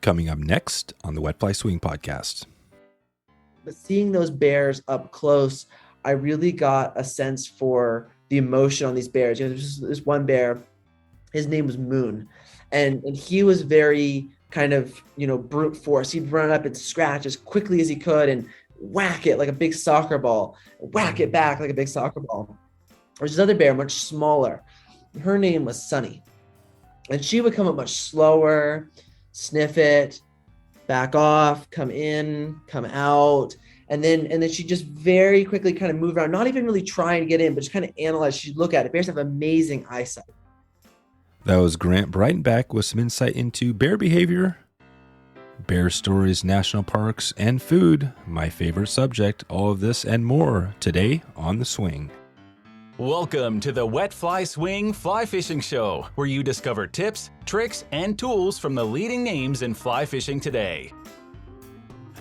Coming up next on the Wet Fly Swing podcast. But seeing those bears up close, I really got a sense for the emotion on these bears. There's this one bear, his name was Moon, and he was very kind of, brute force. He'd run up and scratch as quickly as he could and whack it like a big soccer ball, whack it back like a big soccer ball. There's this other bear, much smaller. Her name was Sunny, and she would come up much slower, sniff it, back off, come in, come out. And then she just very quickly kind of move around, not even really trying to get in, but just kind of analyze. She'd look at it. Bears have amazing eyesight. That was Grant Breidenbach with some insight into bear behavior, bear stories, national parks, and food. My favorite subject. All of this and more today on The Swing. Welcome to the Wet Fly Swing Fly Fishing Show, where you discover tips, tricks, and tools from the leading names in fly fishing today.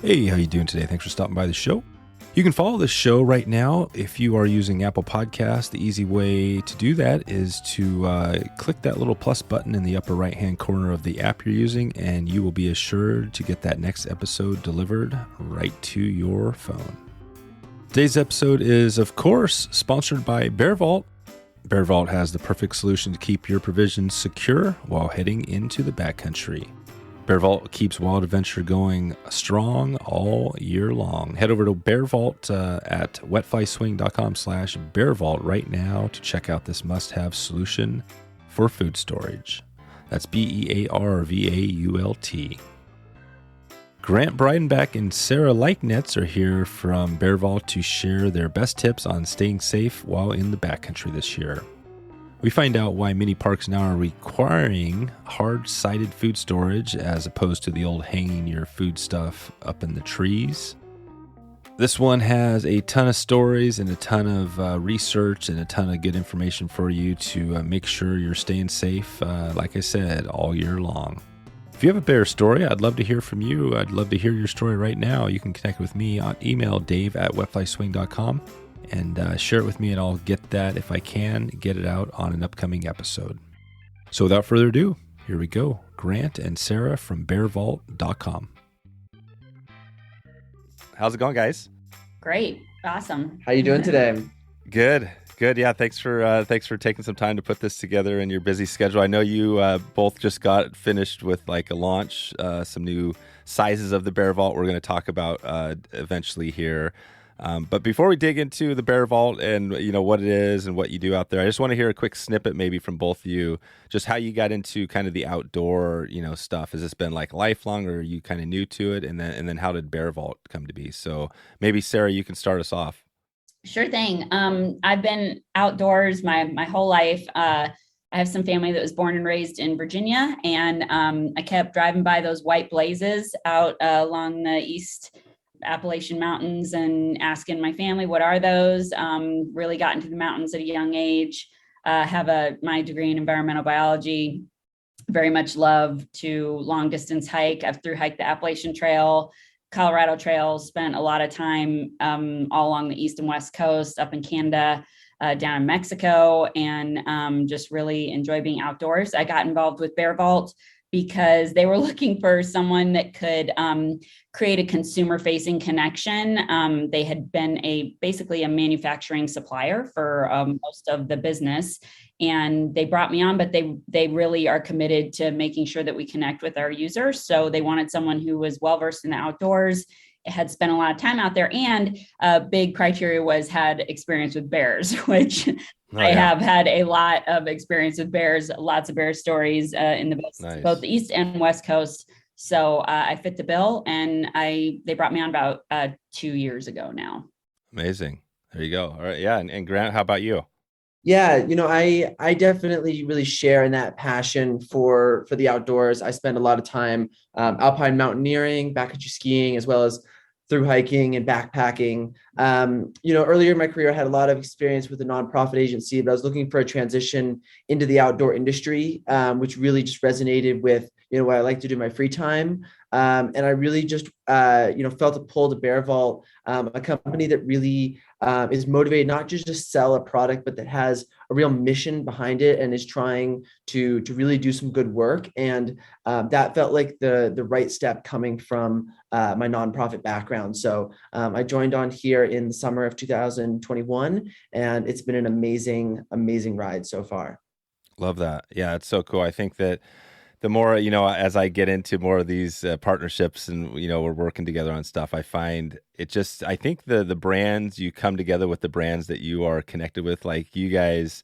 Hey, how you doing today? Thanks for stopping by the show. You can follow the show right now if you are using Apple Podcasts. The easy way to do that is to click that little plus button in the upper right-hand corner of the app you're using, and you will be assured to get that next episode delivered right to your phone. Today's episode is, of course, sponsored by Bearvault. Bearvault has the perfect solution to keep your provisions secure while heading into the backcountry. Bearvault keeps wild adventure going strong all year long. Head over to Bearvault at wetflyswing.com/Bearvault right now to check out this must-have solution for food storage. That's Bearvault. Grant Breidenbach and Sarah Leichnetz are here from Bearvault to share their best tips on staying safe while in the backcountry this year. We find out why many parks now are requiring hard-sided food storage as opposed to the old hanging your food stuff up in the trees. This one has a ton of stories and a ton of research and a ton of good information for you to make sure you're staying safe, like I said, all year long. If you have a bear story, I'd love to hear from you. I'd love to hear your story right now. You can connect with me on email, dave@wetflyswing.com. and share it with me, and I'll get that, if I can, get it out on an upcoming episode. So without further ado, here we go. Grant and Sarah from bearvault.com. How's it going, guys? Great. Awesome. How you doing today? Good. Yeah, thanks for taking some time to put this together in your busy schedule. I know you both just got finished with like a launch, some new sizes of the Bearvault we're going to talk about eventually here. But before we dig into the Bearvault and what it is and what you do out there, I just want to hear a quick snippet maybe from both of you, just how you got into kind of the outdoor stuff. Has this been like lifelong, or are you kind of new to it? And then how did Bearvault come to be? So maybe Sarah, you can start us off. Sure thing. I've been outdoors my whole life. I have some family that was born and raised in Virginia, and I kept driving by those white blazes out along the east Appalachian mountains and asking my family, what are those? Really got into the mountains at a young age. Have my degree in environmental biology. Very much love to long distance hike. I've through hiked the Appalachian Trail, Colorado Trails, spent a lot of time all along the east and west coast, up in Canada, down in Mexico, and just really enjoy being outdoors. I got involved with Bearvault because they were looking for someone that could create a consumer-facing connection. They had been basically a manufacturing supplier for most of the business, and they brought me on, but they really are committed to making sure that we connect with our users. So they wanted someone who was well-versed in the outdoors, had spent a lot of time out there, and a big criteria was had experience with bears, which I have had a lot of experience with bears, lots of bear stories in both the East and West Coast. So I fit the bill, and they brought me on about 2 years ago now. Amazing. There you go. All right. Yeah. And Grant, how about you? Yeah, I definitely really share in that passion for the outdoors. I spend a lot of time alpine mountaineering, backcountry skiing, as well as through hiking and backpacking. Earlier in my career, I had a lot of experience with a nonprofit agency, but I was looking for a transition into the outdoor industry, which really just resonated with what I like to do in my free time. And I really just, felt a pull to Bearvault, a company that really is motivated not just to sell a product, but that has a real mission behind it and is trying to really do some good work. And that felt like the right step coming from my nonprofit background. So I joined on here in the summer of 2021, and it's been an amazing, amazing ride so far. Love that. Yeah, it's so cool. I think that the more, as I get into more of these partnerships and, we're working together on stuff, I find I think the brands, you come together with the brands that you are connected with, like you guys,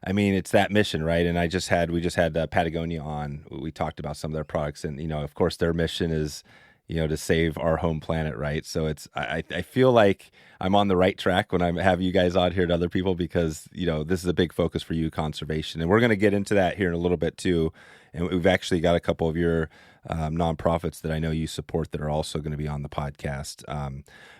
I mean, it's that mission, right? And we just had Patagonia on. We talked about some of their products, and, of course, their mission is, to save our home planet, right? So I feel like I'm on the right track when I have you guys on here to other people, because, this is a big focus for you, conservation. And we're going to get into that here in a little bit too. And we've actually got a couple of your nonprofits that I know you support that are also going to be on the podcast.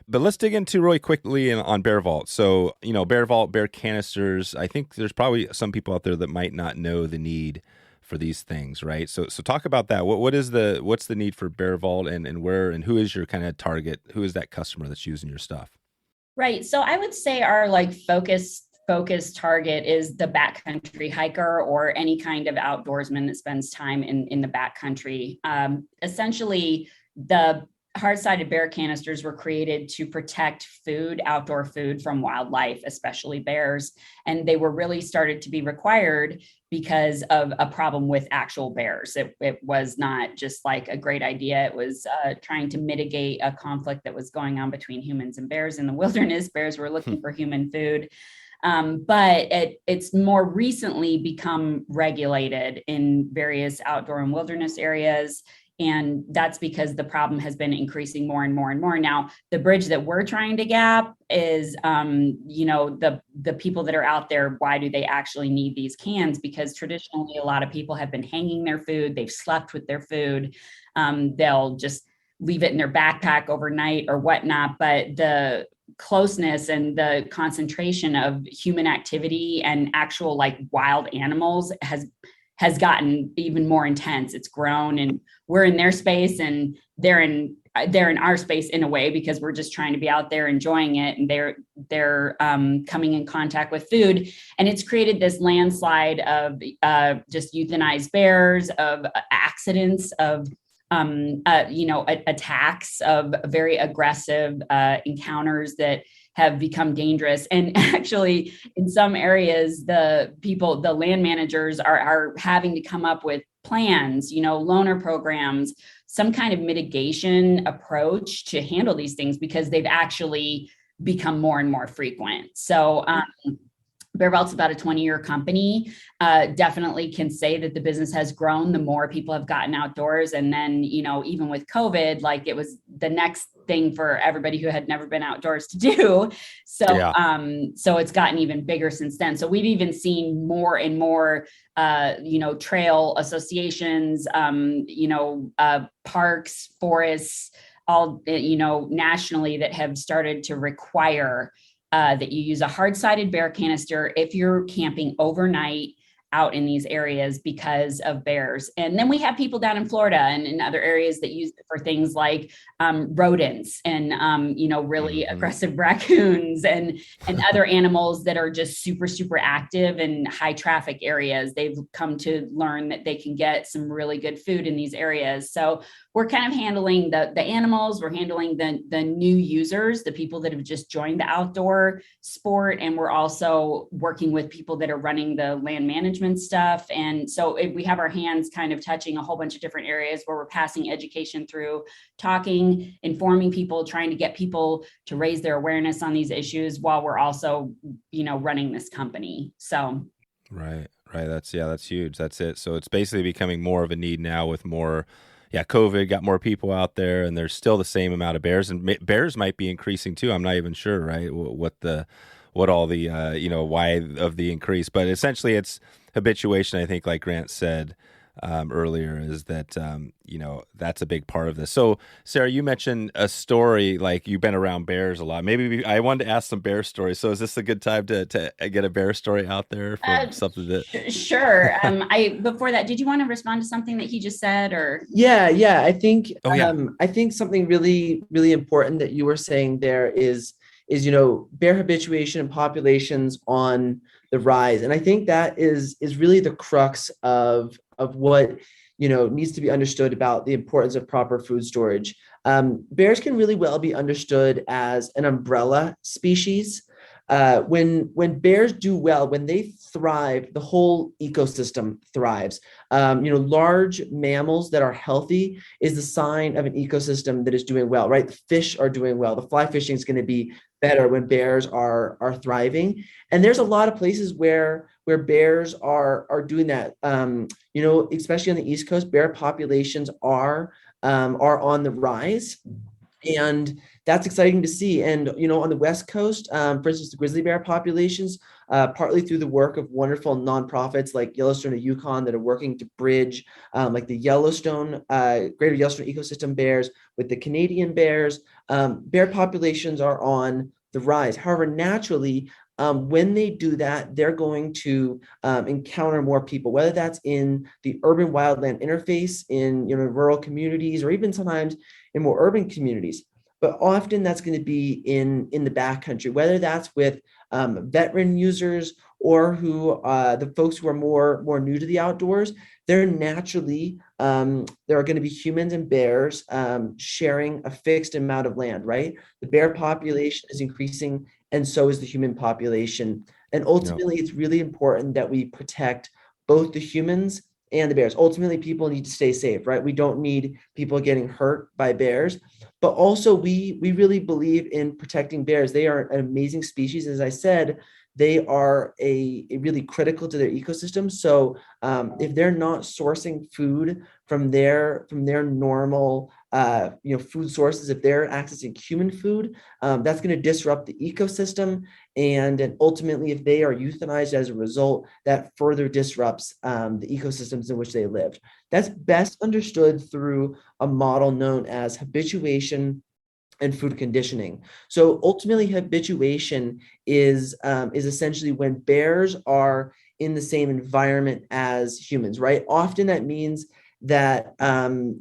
But let's dig into really quickly on Bearvault. So, Bearvault, bear canisters, I think there's probably some people out there that might not know the need for these things, right? So talk about that. What's the need for Bearvault, and where, and who is your kind of target? Who is that customer that's using your stuff? Right. So I would say our focus target is the backcountry hiker or any kind of outdoorsman that spends time in the backcountry. Essentially, the hard-sided bear canisters were created to protect outdoor food from wildlife, especially bears. And they were really started to be required because of a problem with actual bears. It was not just like a great idea. It was trying to mitigate a conflict that was going on between humans and bears in the wilderness. Bears were looking for human food. But it's more recently become regulated in various outdoor and wilderness areas. And that's because the problem has been increasing more and more and more. Now, the bridge that we're trying to gap is, the people that are out there, why do they actually need these cans? Because traditionally, a lot of people have been hanging their food. They've slept with their food. They'll just leave it in their backpack overnight or whatnot. But the closeness and the concentration of human activity and actual wild animals has gotten even more intense. It's grown, and we're in their space and they're in our space in a way, because we're just trying to be out there enjoying it, and they're coming in contact with food. And it's created this landslide of just euthanized bears, of accidents, of attacks, of very aggressive encounters that have become dangerous. And actually, in some areas, the land managers are having to come up with plans, loaner programs, some kind of mitigation approach to handle these things, because they've actually become more and more frequent. So Bearvault's about a 20-year company. Definitely can say that the business has grown the more people have gotten outdoors. And then, even with COVID, it was the next thing for everybody who had never been outdoors to do. So, yeah. So it's gotten even bigger since then. So we've even seen more and more, trail associations, parks, forests, all, nationally, that have started to require that you use a hard-sided bear canister if you're camping overnight out in these areas because of bears. And then we have people down in Florida and in other areas that use it for things like rodents and, really aggressive raccoons and other animals that are just super, super active in high traffic areas. They've come to learn that they can get some really good food in these areas. So we're kind of handling the animals, we're handling the new users, the people that have just joined the outdoor sport. And we're also working with people that are running the land management stuff. And so we have our hands kind of touching a whole bunch of different areas where we're passing education through, talking, informing people, trying to get people to raise their awareness on these issues while we're also, running this company. So. Right. That's huge. That's it. So it's basically becoming more of a need now with more, COVID got more people out there, and there's still the same amount of bears, and bears might be increasing too. I'm not even sure, right? What all the, why of the increase, but essentially it's habituation. I think, like Grant said, earlier, is that, that's a big part of this. So, Sarah, you mentioned a story, like you've been around bears a lot. I wanted to ask some bear stories. So is this a good time to get a bear story out there from something that... Sure. Before that, did you want to respond to something that he just said, or? Yeah. I think, Oh, yeah. I think something really, really important that you were saying there is, bear habituation and populations on the rise. And I think that is really the crux of what, needs to be understood about the importance of proper food storage. Bears can really well be understood as an umbrella species. When bears do well, when they thrive, the whole ecosystem thrives. Large mammals that are healthy is the sign of an ecosystem that is doing well, right? The fish are doing well. The fly fishing is going to be better when bears are thriving. And there's a lot of places where bears are doing that. Especially on the East Coast, bear populations are on the rise. And that's exciting to see. And, on the West Coast, for instance, the grizzly bear populations, partly through the work of wonderful nonprofits like Yellowstone and Yukon that are working to bridge like the Yellowstone, Greater Yellowstone ecosystem bears with the Canadian bears, bear populations are on the rise. However, naturally, when they do that, they're going to encounter more people, whether that's in the urban wildland interface in rural communities, or even sometimes in more urban communities. But often that's going to be in the backcountry, whether that's with veteran users or who the folks who are more new to the outdoors. They're naturally there are going to be humans and bears sharing a fixed amount of land, right? The bear population is increasing, and so is the human population. And ultimately, It's really important that we protect both the humans and the bears. Ultimately, people need to stay safe, right? We don't need people getting hurt by bears, but also we really believe in protecting bears. They are an amazing species. As I said, they are a really critical to their ecosystem. So if they're not sourcing food from their normal food sources, if they're accessing human food, that's going to disrupt the ecosystem. And ultimately, if they are euthanized as a result, that further disrupts the ecosystems in which they live. That's best understood through a model known as habituation and food conditioning. So ultimately, habituation is essentially when bears are in the same environment as humans, right? Often that means that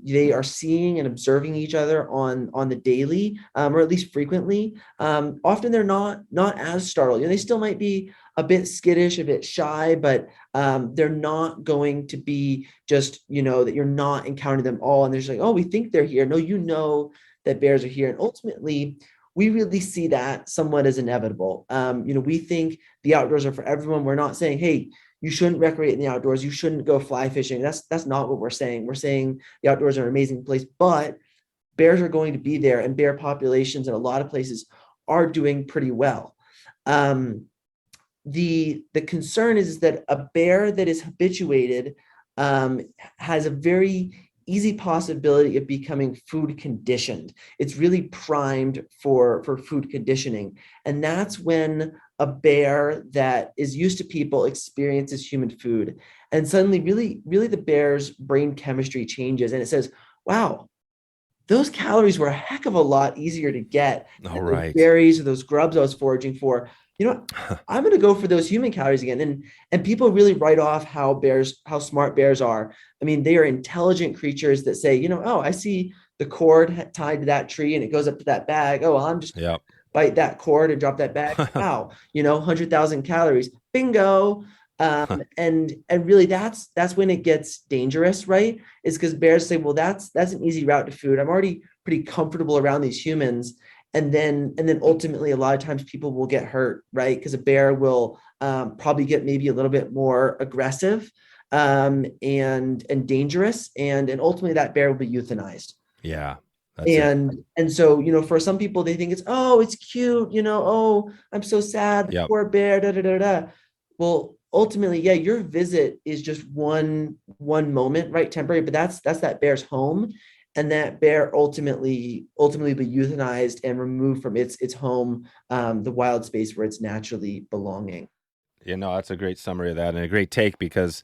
they are seeing and observing each other on the daily, or at least frequently. Often they're not as startled. They still might be a bit skittish, a bit shy, but they're not going to be just, that you're not encountering them all. And they're just like, oh, we think they're here. No, that bears are here. And ultimately, we really see that somewhat as inevitable. We think the outdoors are for everyone. We're not saying, hey, you shouldn't recreate in the outdoors. You shouldn't go fly fishing. That's not what we're saying. We're saying the outdoors are an amazing place, but bears are going to be there, and bear populations in a lot of places are doing pretty well. The concern is that a bear that is habituated has a very easy possibility of becoming food conditioned. It's really primed for food conditioning. And that's when a bear that is used to people experiences human food. And suddenly, really the bear's brain chemistry changes, and it says, wow, those calories were a heck of a lot easier to get than those berries or those grubs I was foraging for. I'm going to go for those human calories again. And people really write off how smart bears are. I mean, they are intelligent creatures that say, oh, I see the cord tied to that tree and it goes up to that bag. Oh, well, I'm just bite that cord and drop that bag. Wow, 100,000 calories. Bingo. And really that's when it gets dangerous, right? Is because bears say, well, that's an easy route to food. I'm already pretty comfortable around these humans. And then ultimately, a lot of times people will get hurt, right? Because a bear will probably get maybe a little bit more aggressive and dangerous, and ultimately that bear will be euthanized. Yeah. And so, for some people, they think it's cute, oh, I'm so sad, the poor bear, da da da da. Well, ultimately, your visit is just one moment, right? Temporary, but that's that bear's home. And that bear ultimately be euthanized and removed from its home, the wild space where it's naturally belonging. That's a great summary of that, and a great take, because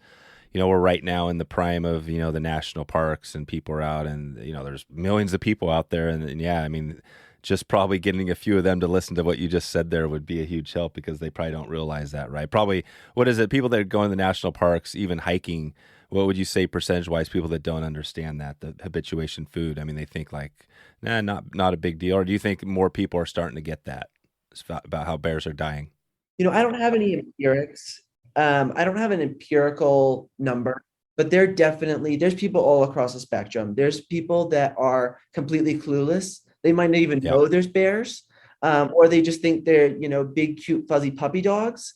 we're right now in the prime of, the national parks, and people are out, and, there's millions of people out there. And yeah, I mean, just probably getting a few of them to listen to what you just said there would be a huge help, because they probably don't realize that, right? Probably, what is it? People that are going to the national parks, even hiking, what would you say percentage-wise, people that don't understand that, the habituation food? I mean, they think like, nah, not a big deal. Or do you think more people are starting to get that about how bears are dying? I don't have any empirics. I don't have an empirical number, but there's people all across the spectrum. There's people that are completely clueless. They might not even know there's bears, or they just think they're, big, cute, fuzzy puppy dogs.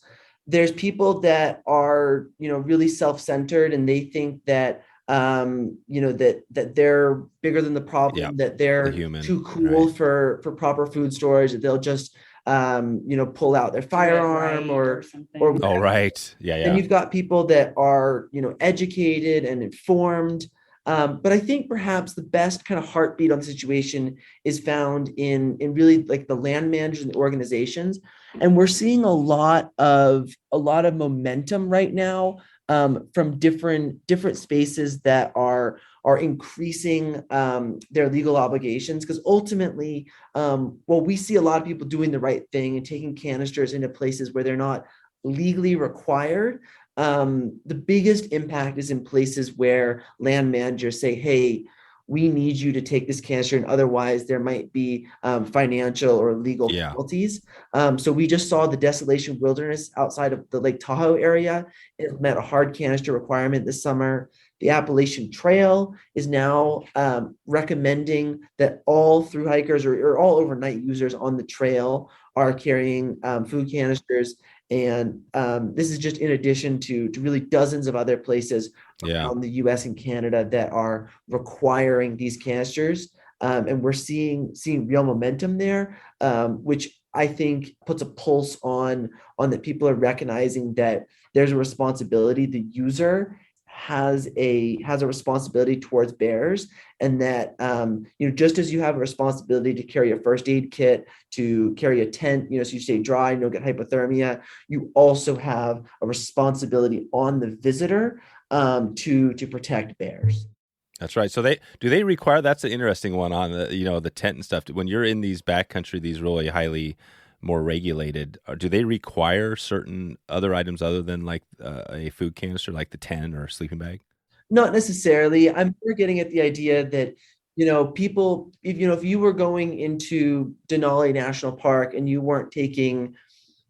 There's people that are, really self-centered, and they think that, that they're bigger than the problem, that they're too cool, right, for proper food storage, that they'll just, pull out their firearm or oh, right. Yeah. And you've got people that are, educated and informed. But I think perhaps the best kind of heartbeat on the situation is found in really like the land managers and the organizations. And we're seeing a lot of momentum right now, from different spaces that are increasing their legal obligations. Because ultimately, we see a lot of people doing the right thing and taking canisters into places where they're not legally required. The biggest impact is in places where land managers say, hey, we need you to take this canister, and otherwise there might be financial or legal penalties. So we just saw the Desolation Wilderness outside of the Lake Tahoe area. It met a hard canister requirement this summer. The Appalachian Trail is now recommending that all through hikers or all overnight users on the trail are carrying food canisters. And this is just in addition to really dozens of other places around the US and Canada that are requiring these canisters. And we're seeing real momentum there, which I think puts a pulse on that people are recognizing that there's a responsibility. The user has a responsibility towards bears, and that just as you have a responsibility to carry a first aid kit, to carry a tent, so you stay dry and don't get hypothermia, you also have a responsibility on the visitor to protect bears. That's right. So do they require? That's an interesting one on the the tent and stuff. When you're in these backcountry, these really highly more regulated, do they require certain other items other than like a food canister, like the tent or a sleeping bag? Not necessarily. I'm more getting at the idea that, people, if you were going into Denali National Park and you weren't taking,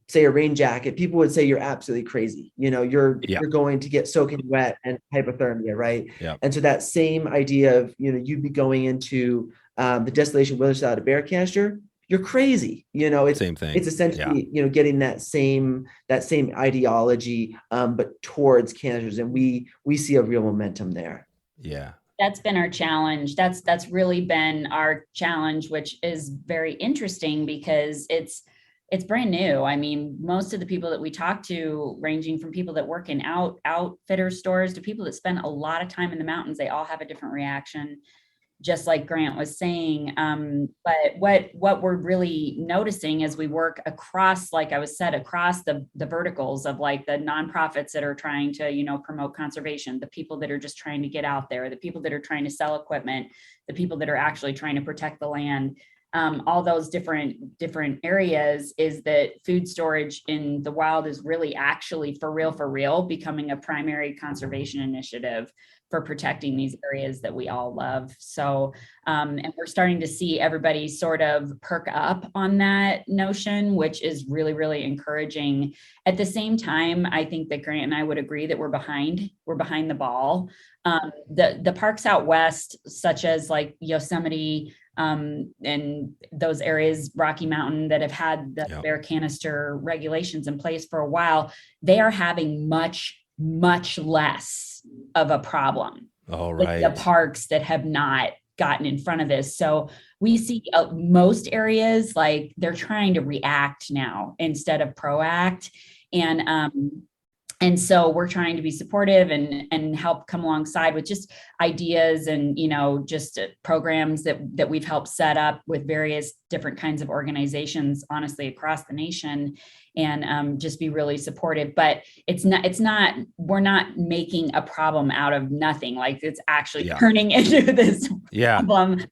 say, a rain jacket, people would say you're absolutely crazy. You're going to get soaking wet and hypothermia, right? Yeah. And so that same idea of, you'd be going into the Desolation Wilderness without a bear canister, you're crazy. It's same thing. It's essentially, getting that same ideology, but towards canisters, and we see a real momentum there. Yeah. That's been our challenge. That's really been our challenge, which is very interesting because it's brand new. I mean, most of the people that we talk to, ranging from people that work in outfitter stores to people that spend a lot of time in the mountains, they all have a different reaction, just like Grant was saying. But what we're really noticing as we work across, like I was said, across the verticals of like the nonprofits that are trying to, promote conservation, the people that are just trying to get out there, the people that are trying to sell equipment, the people that are actually trying to protect the land, all those different areas, is that food storage in the wild is really actually for real becoming a primary conservation initiative for protecting these areas that we all love. So, and we're starting to see everybody sort of perk up on that notion, which is really, really encouraging. At the same time, I think that Grant and I would agree that we're behind the ball. The parks out west, such as like Yosemite, and those areas, Rocky Mountain, that have had the bear canister regulations in place for a while, they are having much less of a problem. All right. The parks that have not gotten in front of this. So we see most areas, like they're trying to react now instead of proact. And And so we're trying to be supportive and help come alongside with just ideas and, just programs that we've helped set up with various different kinds of organizations, honestly, across the nation, and just be really supportive. But we're not making a problem out of nothing. Like, it's actually turning into this problem.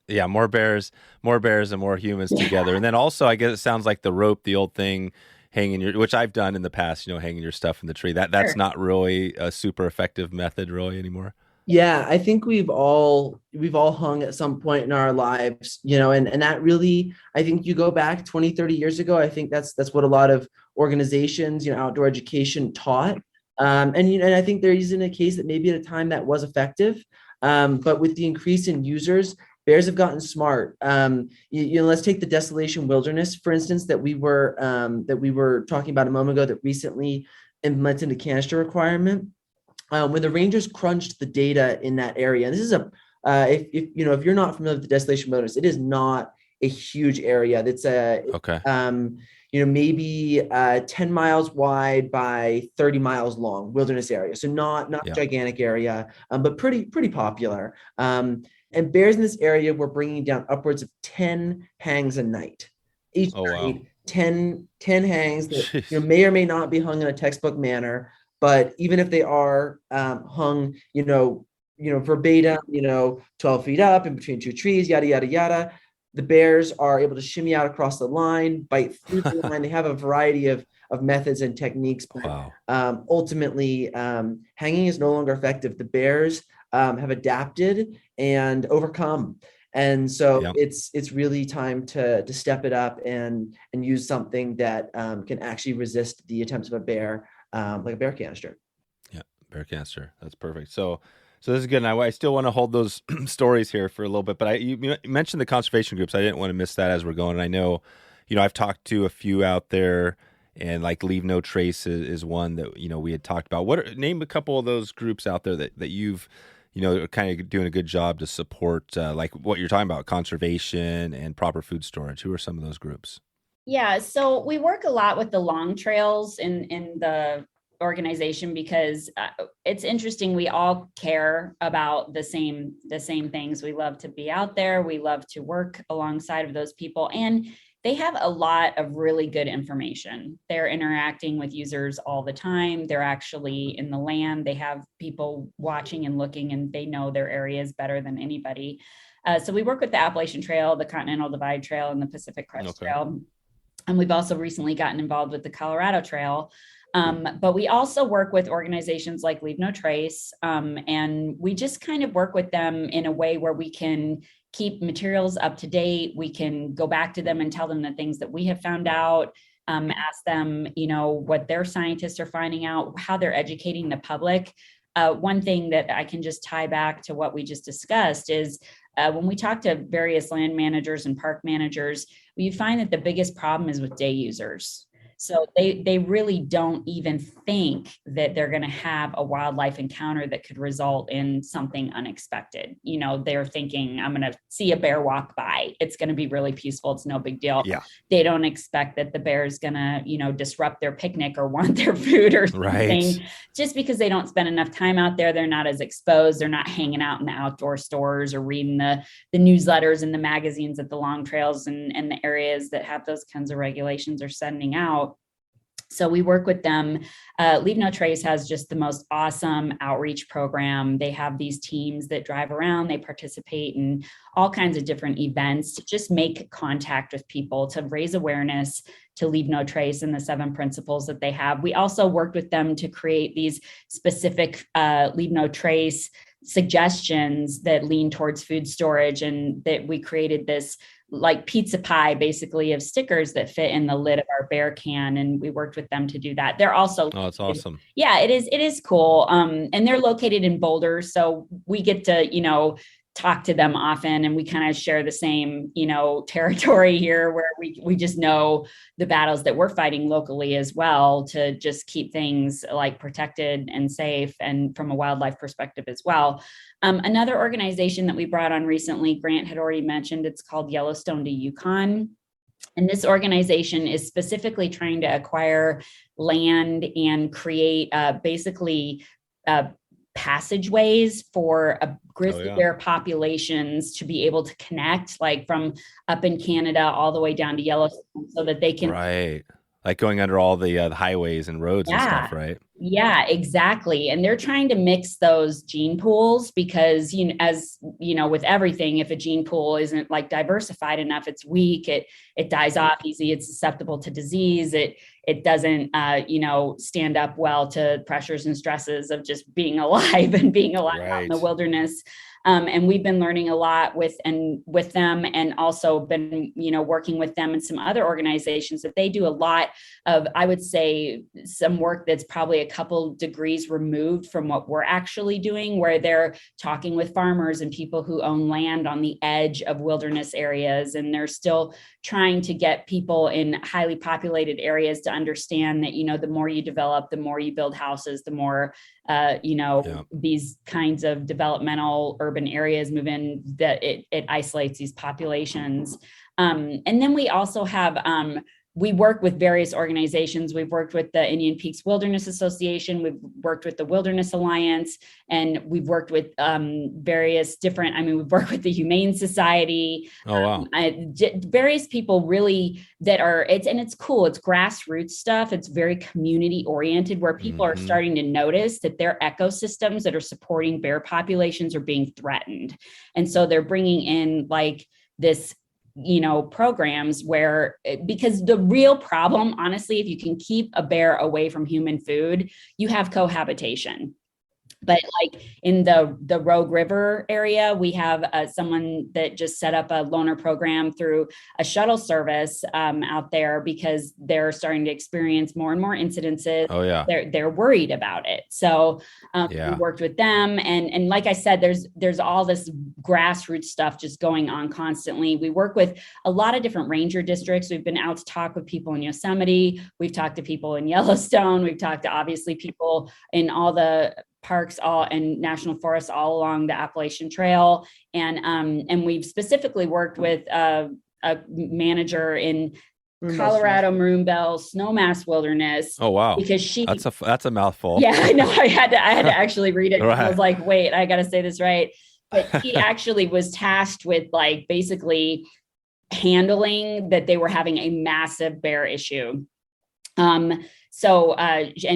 Yeah, more bears and more humans together. And then also, I guess it sounds like the rope, the old thing, hanging which I've done in the past, hanging your stuff in the tree. That's not really a super effective method really anymore. Yeah, I think we've all hung at some point in our lives, and that really, I think you go back 20, 30 years ago, I think that's what a lot of organizations, outdoor education taught. And I think there isn't a case that maybe at a time that was effective. But with the increase in users, bears have gotten smart. Let's take the desolation wilderness, for instance, that we were talking about a moment ago, that recently implemented a canister requirement. When the rangers crunched the data in that area, and this is if you're not familiar with the desolation wilderness, it is not a huge area. That's maybe 10 miles wide by 30 miles long wilderness area. So not gigantic area, but pretty popular. And bears in this area were bringing down upwards of 10 hangs a night. Each night, wow. 10 hangs that may or may not be hung in a textbook manner, but even if they are hung, verbatim, 12 feet up in between two trees, yada, yada, yada, the bears are able to shimmy out across the line, bite through the line. They have a variety of methods and techniques. But, ultimately, hanging is no longer effective. The bears have adapted and overcome. And so it's really time to step it up and use something that can actually resist the attempts of a bear, like a bear canister. Yeah, bear canister. That's perfect. So this is good. And I still want to hold those stories here for a little bit, but you mentioned the conservation groups. I didn't want to miss that as we're going. And I know, I've talked to a few out there, and like Leave No Trace is one that, we had talked about. Name a couple of those groups out there that you've, kind of doing a good job to support, like what you're talking about, conservation and proper food storage. Who are some of those groups? Yeah, so we work a lot with the long trails in the organization, because it's interesting. We all care about the same things. We love to be out there. We love to work alongside of those people, and they have a lot of really good information. They're interacting with users all the time. They're actually in the land. They have people watching and looking, and they know their areas better than anybody. So we work with the Appalachian Trail, the Continental Divide Trail, and the Pacific Crest Trail. And we've also recently gotten involved with the Colorado Trail. But we also work with organizations like Leave No Trace, and we just kind of work with them in a way where we can keep materials up to date. We can go back to them and tell them the things that we have found out, ask them, what their scientists are finding out, how they're educating the public. One thing that I can just tie back to what we just discussed is when we talk to various land managers and park managers, we find that the biggest problem is with day users. So they really don't even think that they're going to have a wildlife encounter that could result in something unexpected. They're thinking, I'm going to see a bear walk by. It's going to be really peaceful. It's no big deal. Yeah. They don't expect that the bear is going to, disrupt their picnic or want their food or something. Just because they don't spend enough time out there. They're not as exposed. They're not hanging out in the outdoor stores or reading the newsletters and the magazines that the long trails and the areas that have those kinds of regulations are sending out. So we work with them. Leave No Trace has just the most awesome outreach program. They have these teams that drive around. They participate in all kinds of different events to just make contact with people, to raise awareness to Leave No Trace and the 7 principles that they have. We also worked with them to create these specific Leave No Trace suggestions that lean towards food storage, and that we created this like pizza pie basically of stickers that fit in the lid of our bear can. And we worked with them to do that. They're also, it's awesome. Yeah, it is cool. And they're located in Boulder. So we get to, talk to them often, and we kind of share the same, territory here, where we just know the battles that we're fighting locally as well, to just keep things like protected and safe, and from a wildlife perspective as well. Another organization that we brought on recently, Grant had already mentioned, it's called Yellowstone to Yukon. And this organization is specifically trying to acquire land and create basically passageways for grizzly bear populations to be able to connect, like from up in Canada all the way down to Yellowstone, so that they can like going under all the highways and roads and stuff, right? Yeah, exactly. And they're trying to mix those gene pools because, as you know, with everything, if a gene pool isn't like diversified enough, it's weak, it dies off easy, it's susceptible to disease, it doesn't, stand up well to pressures and stresses of just being alive and being alive out in the wilderness. And we've been learning a lot with them, and also been, working with them and some other organizations that they do a lot of, I would say, some work that's probably a couple degrees removed from what we're actually doing, where they're talking with farmers and people who own land on the edge of wilderness areas. And they're still trying to get people in highly populated areas to understand that, the more you develop, the more you build houses, the more, these kinds of developmental urban areas move in, that it isolates these populations. And then we also have, we work with various organizations. We've worked with the Indian Peaks Wilderness Association. We've worked with the Wilderness Alliance, and we've worked with various different, we've worked with the Humane Society. Oh, wow. Various people really that are, it's cool. It's grassroots stuff. It's very community oriented, where people are starting to notice that their ecosystems that are supporting bear populations are being threatened. And so they're bringing in like this, programs where, because the real problem, honestly, if you can keep a bear away from human food, you have cohabitation. But like in the Rogue River area, we have someone that just set up a loaner program through a shuttle service out there, because they're starting to experience more and more incidences. Oh yeah, they're worried about it. So we worked with them, and like I said, there's all this grassroots stuff just going on constantly. We work with a lot of different ranger districts. We've been out to talk with people in Yosemite. We've talked to people in Yellowstone. We've talked to obviously people in all the parks and national forests all along the Appalachian Trail. And we've specifically worked with a manager in Colorado Maroon Bells-Snowmass Wilderness. Oh, wow. Because that's a mouthful. Yeah, I know. I had to actually read it. Right. I was like, wait, I got to say this right. But he actually was tasked with like basically handling that they were having a massive bear issue. And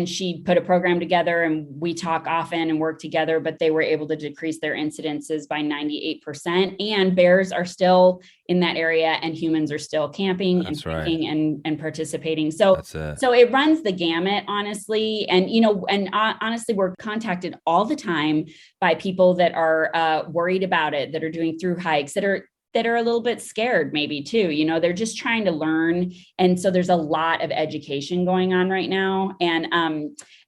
she put a program together, and we talk often and work together, but they were able to decrease their incidences by 98%. And bears are still in that area, and humans are still camping and participating. So it runs the gamut, honestly. And, honestly, we're contacted all the time by people that are worried about it, that are doing through hikes, that are a little bit scared maybe too, they're just trying to learn. And so there's a lot of education going on right now. And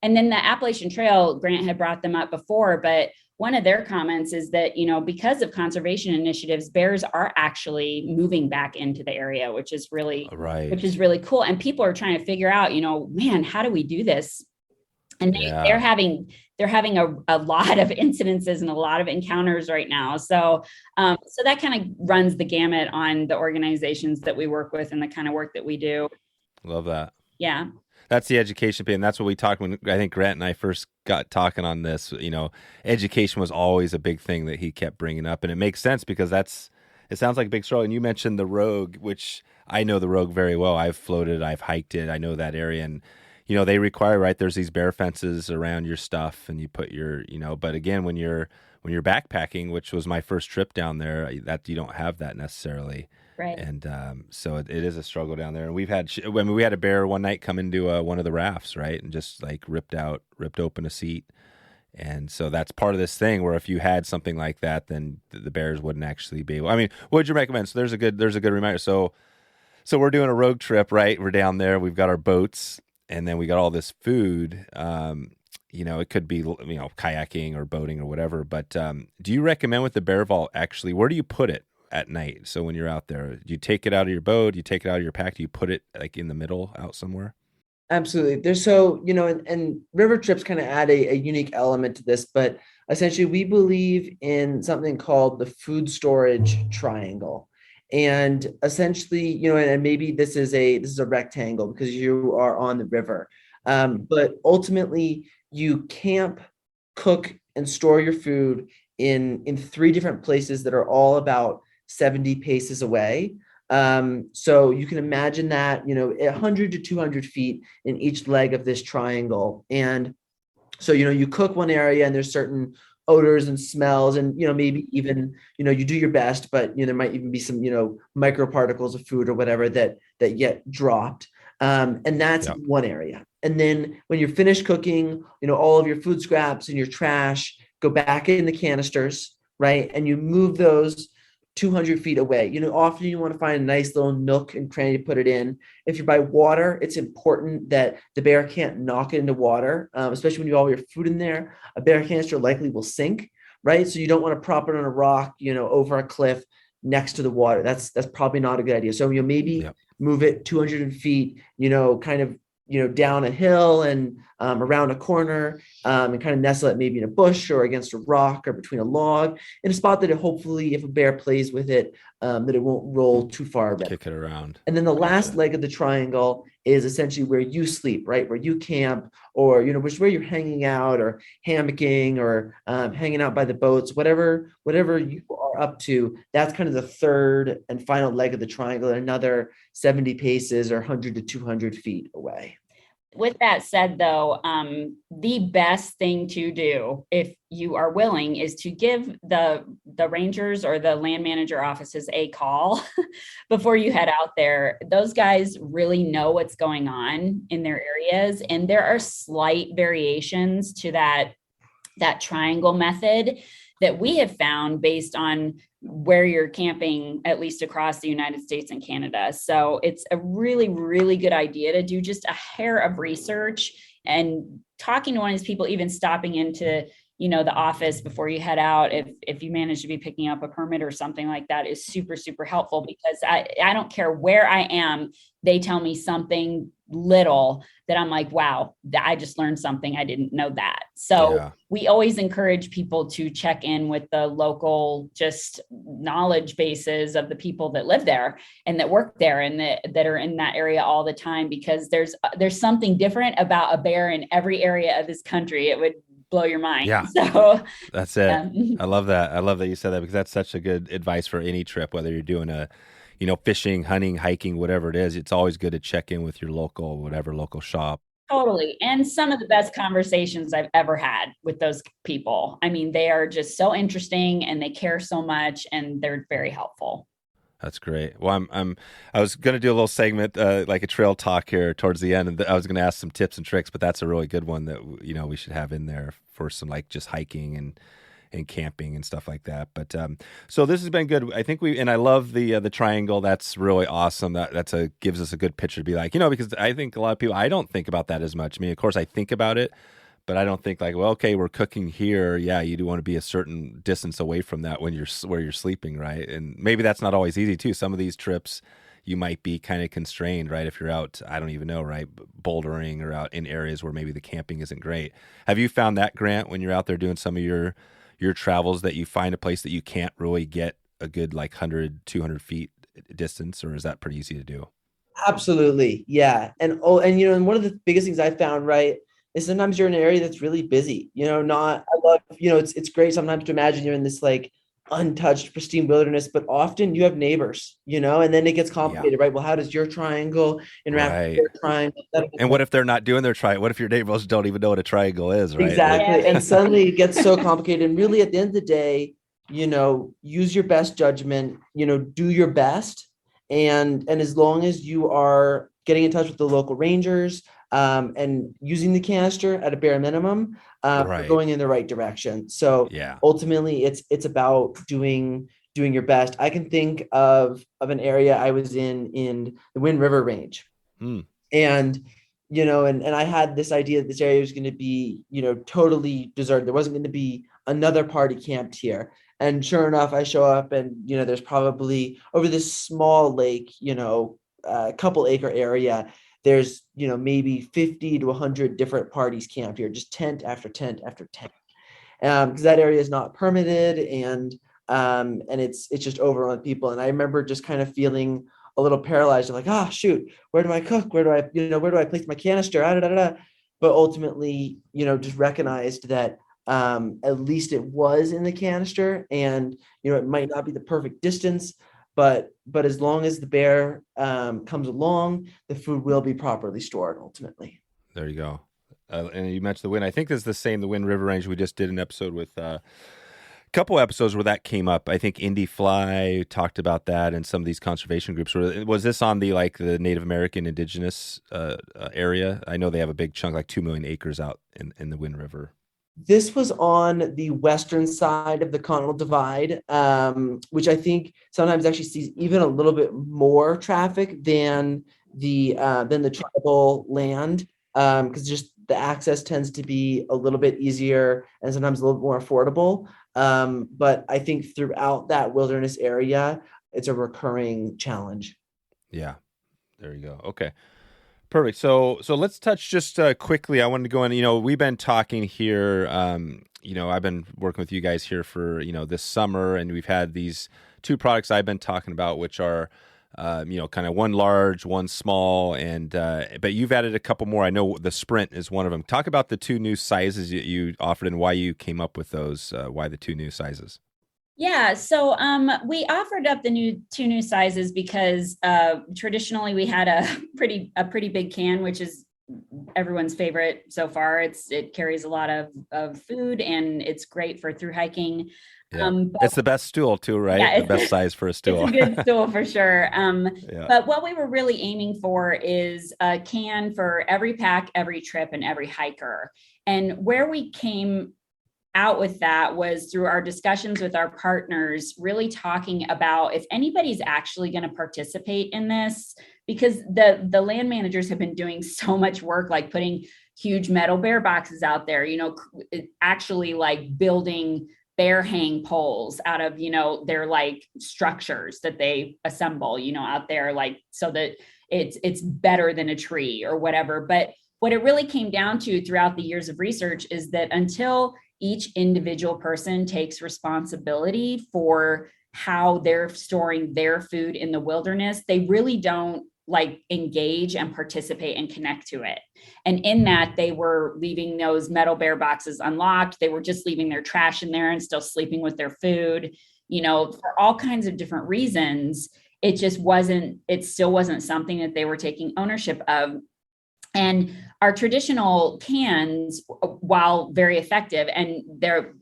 then the Appalachian Trail, Grant had brought them up before, but one of their comments is that, because of conservation initiatives, bears are actually moving back into the area, which is really cool. And people are trying to figure out, man, how do we do this? And they're having a lot of incidences and a lot of encounters right now. So that kind of runs the gamut on the organizations that we work with and the kind of work that we do. Love that. Yeah. That's the education piece. And that's what we talked when I think Grant and I first got talking on this. Education was always a big thing that he kept bringing up. And it makes sense because it sounds like a big struggle. And you mentioned the Rogue, which I know the Rogue very well. I've floated, I've hiked it. I know that area. And they require, there's these bear fences around your stuff, and you put your, but again, when you're backpacking, which was my first trip down there, that you don't have that necessarily. Right. And so it is a struggle down there. And we had a bear one night come into one of the rafts, right, and just like ripped open a seat. And so that's part of this thing where if you had something like that, then the bears wouldn't actually be able. What would you recommend? So there's a good reminder. So we're doing a rogue trip, right? We're down there. We've got our boats. And then we got all this food, it could be, kayaking or boating or whatever. But do you recommend with the Bearvault, actually, where do you put it at night? So when you're out there, do you take it out of your boat? Do you take it out of your pack? Do you put it like in the middle out somewhere? Absolutely. There's and river trips kind of add a unique element to this, but essentially we believe in something called the food storage triangle. And essentially, and maybe this is a rectangle because you are on the river. But ultimately, you camp, cook, and store your food in 3 different places that are all about 70 paces away. So you can imagine that, 100 to 200 feet in each leg of this triangle. And so, you cook one area and there's certain odors and smells and, maybe even, you do your best, but, there might even be some, microparticles of food or whatever that get dropped. And that's one area. And then when you're finished cooking, all of your food scraps and your trash go back in the canisters, right? And you move those 200 feet away. Often you want to find a nice little nook and cranny to put it in. If you're by water, it's important that the bear can't knock it into water, especially when you have all your food in there. A bear canister likely will sink, right? So you don't want to prop it on a rock, over a cliff next to the water. That's probably not a good idea. So maybe move it 200 feet, kind of down a hill and around a corner, and kind of nestle it maybe in a bush or against a rock or between a log in a spot that hopefully, if a bear plays with it, that it won't roll too far around. Kick it around. And then the last leg of the triangle is essentially where you sleep, right? Where you camp, or which is where you're hanging out or hammocking or hanging out by the boats, whatever you are up to. That's kind of the third and final leg of the triangle, another 70 paces or 100 to 200 feet away. With that said, though, the best thing to do, if you are willing, is to give the rangers or the land manager offices a call before you head out there. Those guys really know what's going on in their areas, and there are slight variations to that triangle method that we have found based on where you're camping, at least across the United States and Canada. So it's a really, really good idea to do just a hair of research and talking to one of these people, even stopping into, the office before you head out. If you manage to be picking up a permit or something like that is super, super helpful, because I don't care where I am. They tell me something little that I'm like, wow, I just learned something. I didn't know that. So we always encourage people to check in with the local just knowledge bases of the people that live there and that work there and that are in that area all the time, because there's something different about a bear in every area of this country. It would blow your mind. Yeah. So that's it. I love that. I love that you said that, because that's such a good advice for any trip, whether you're doing a, fishing, hunting, hiking, whatever it is. It's always good to check in with your local shop. Totally. And some of the best conversations I've ever had with those people. I mean, they are just so interesting and they care so much and they're very helpful. That's great. Well, I was going to do a little segment, like a trail talk here towards the end, and I was going to ask some tips and tricks, but that's a really good one that, we should have in there for some, like, just hiking and camping and stuff like that. But so this has been good. I think and I love the triangle. That's really awesome. That gives us a good picture to be like, because I think a lot of people, I don't think about that as much. I mean, of course I think about it, but I don't think like, well, okay, we're cooking here. Yeah, you do want to be a certain distance away from that where you're sleeping, right? And maybe that's not always easy too. Some of these trips you might be kind of constrained, right? If you're out, I don't even know, right, bouldering or out in areas where maybe the camping isn't great. Have you found that, Grant, when you're out there doing some of your travels, that you find a place that you can't really get a good like 100, 200 feet distance, or is that pretty easy to do? Absolutely. Yeah. And one of the biggest things I found, right, is sometimes you're in an area that's really busy, it's great sometimes to imagine you're in this like untouched, pristine wilderness, but often you have neighbors, and then it gets complicated, right? Well, how does your triangle interact with their triangle? And what if they're not doing their triangle? What if your neighbors don't even know what a triangle is, right? Exactly. And suddenly it gets so complicated. And really at the end of the day, use your best judgment, do your best. And as long as you are getting in touch with the local rangers, and using the canister at a bare minimum, going in the right direction. So ultimately it's about doing your best. I can think of an area I was in the Wind River Range. And, and I had this idea that this area was going to be, totally deserted. There wasn't going to be another party camped here. And sure enough, I show up and, there's probably over this small lake, a couple acre area, there's, maybe 50 to 100 different parties camped here, just tent after tent after tent. Because that area is not permitted. And and it's just over on people. And I remember just kind of feeling a little paralyzed, like, shoot, where do I cook? Where do I place my canister? But ultimately, just recognized that at least it was in the canister, and it might not be the perfect distance, but as long as the bear comes along, the food will be properly stored ultimately. There you go. And you mentioned the wind. I think this is the same, the Wind River Range. We just did an episode with a couple episodes where that came up. I think Indifly talked about that, and some of these conservation groups. Was this on the Native American indigenous area? I know they have a big chunk, like 2 million acres out in the Wind River. This was on the western side of the Continental Divide, which I think sometimes actually sees even a little bit more traffic than the tribal land, because just the access tends to be a little bit easier and sometimes a little bit more affordable. But I think throughout that wilderness area, it's a recurring challenge. Yeah, there you go. Okay. Perfect. So let's touch just quickly. I wanted to go in, we've been talking here, I've been working with you guys here for, this summer, and we've had these 2 products I've been talking about, which are, kind of one large, one small, and but you've added a couple more. I know the Sprint is one of them. Talk about the 2 new sizes you offered and why you came up with those, why the 2 new sizes. Yeah, so we offered up the 2 new sizes because traditionally we had a pretty big can, which is everyone's favorite so far. It carries a lot of food, and it's great for through hiking. Yeah. It's the best stool too, right? Yeah, the best size for a stool. It's a good stool for sure. But what we were really aiming for is a can for every pack, every trip, and every hiker. And where we came out with that was through our discussions with our partners, really talking about if anybody's actually going to participate in this, because the land managers have been doing so much work, like putting huge metal bear boxes out there, actually like building bear hang poles out of, their like structures that they assemble, out there, like, so that it's better than a tree or whatever. But what it really came down to throughout the years of research is that until each individual person takes responsibility for how they're storing their food in the wilderness, they really don't engage and participate and connect to it. And in that, they were leaving those metal bear boxes unlocked. They were just leaving their trash in there and still sleeping with their food, for all kinds of different reasons. It still wasn't something that they were taking ownership of. And our traditional cans, while very effective, and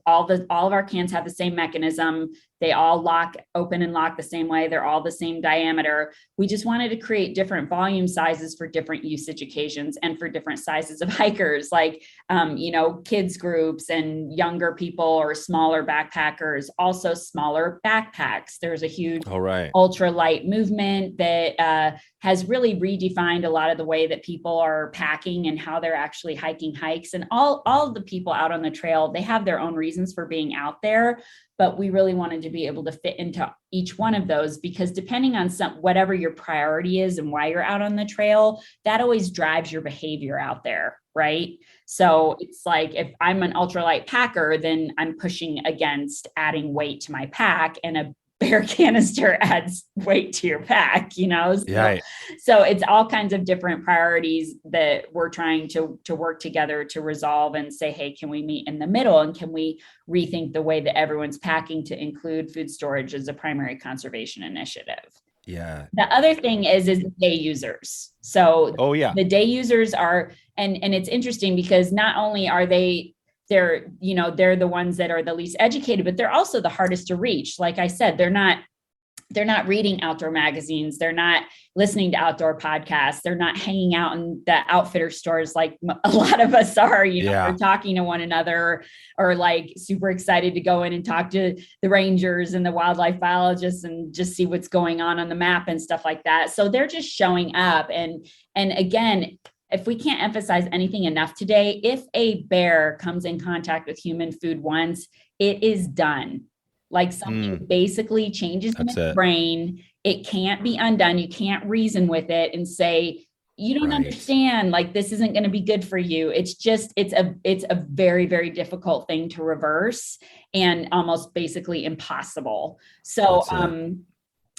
all of our cans have the same mechanism. They all open and lock the same way. They're all the same diameter. We just wanted to create different volume sizes for different usage occasions and for different sizes of hikers, like, kids groups and younger people or smaller backpackers, also smaller backpacks. There's a huge ultralight movement that has really redefined a lot of the way that people are packing and how they're actually hiking hikes. And all of the people out on the trail, they have their own reasons for being out there. But we really wanted to be able to fit into each one of those, because depending on whatever your priority is and why you're out on the trail, that always drives your behavior out there, right? So it's like, if I'm an ultralight packer, then I'm pushing against adding weight to my pack, and a bear canister adds weight to your pack, So it's all kinds of different priorities that we're trying to work together to resolve and say, hey, can we meet in the middle, and can we rethink the way that everyone's packing to include food storage as a primary conservation initiative? Yeah. The other thing is the day users. So the day users are, and it's interesting because not only are they're the ones that are the least educated, but they're also the hardest to reach. Like I said, they're not reading outdoor magazines. They're not listening to outdoor podcasts. They're not hanging out in the outfitter stores like a lot of us are, they're talking to one another, or like super excited to go in and talk to the rangers and the wildlife biologists and just see what's going on the map and stuff like that. So they're just showing up. And again, if we can't emphasize anything enough today, if a bear comes in contact with human food once, it is done. Like something basically changes in its brain. It can't be undone. You can't reason with it and say, you don't Right. understand, like, this isn't going to be good for you. It's a very, very difficult thing to reverse and almost basically impossible. So,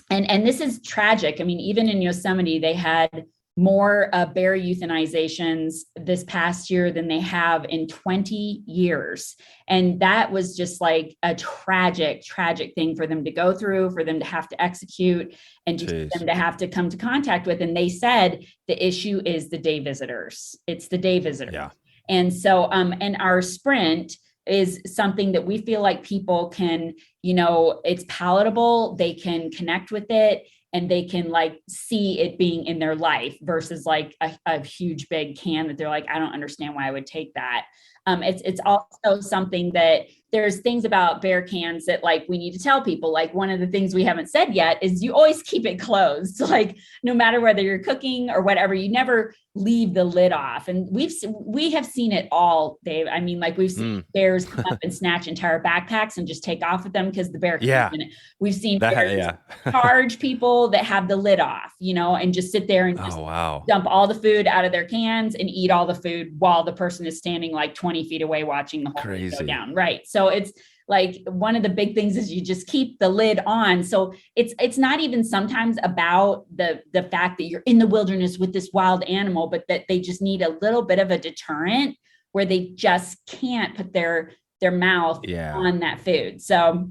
and this is tragic. I mean, even in Yosemite, they had more bear euthanizations this past year than they have in 20 years. And that was just like a tragic, tragic thing for them to go through, for them to have to execute, and just for them to have to come to contact with. And they said the issue is the day visitors. It's the day visitors. Yeah. And so, and our sprint is something that we feel like people can, it's palatable, they can connect with it, and they can like see it being in their life versus like a huge big can that they're like, I don't understand why I would take that. It's also something that there's things about bear cans that like we need to tell people. Like one of the things we haven't said yet is you always keep it closed. Like no matter whether you're cooking or whatever, you never leave the lid off. And we have seen it all, Dave. I mean, like we've seen bears come up and snatch entire backpacks and just take off with them because the bear can's in it. We've seen bears charge people that have the lid off, and just sit there and just dump all the food out of their cans and eat all the food while the person is standing like 20 feet away watching the whole thing go down. Right. So it's like one of the big things is you just keep the lid on. So it's not even sometimes about the fact that you're in the wilderness with this wild animal, but that they just need a little bit of a deterrent where they just can't put their mouth on that food. So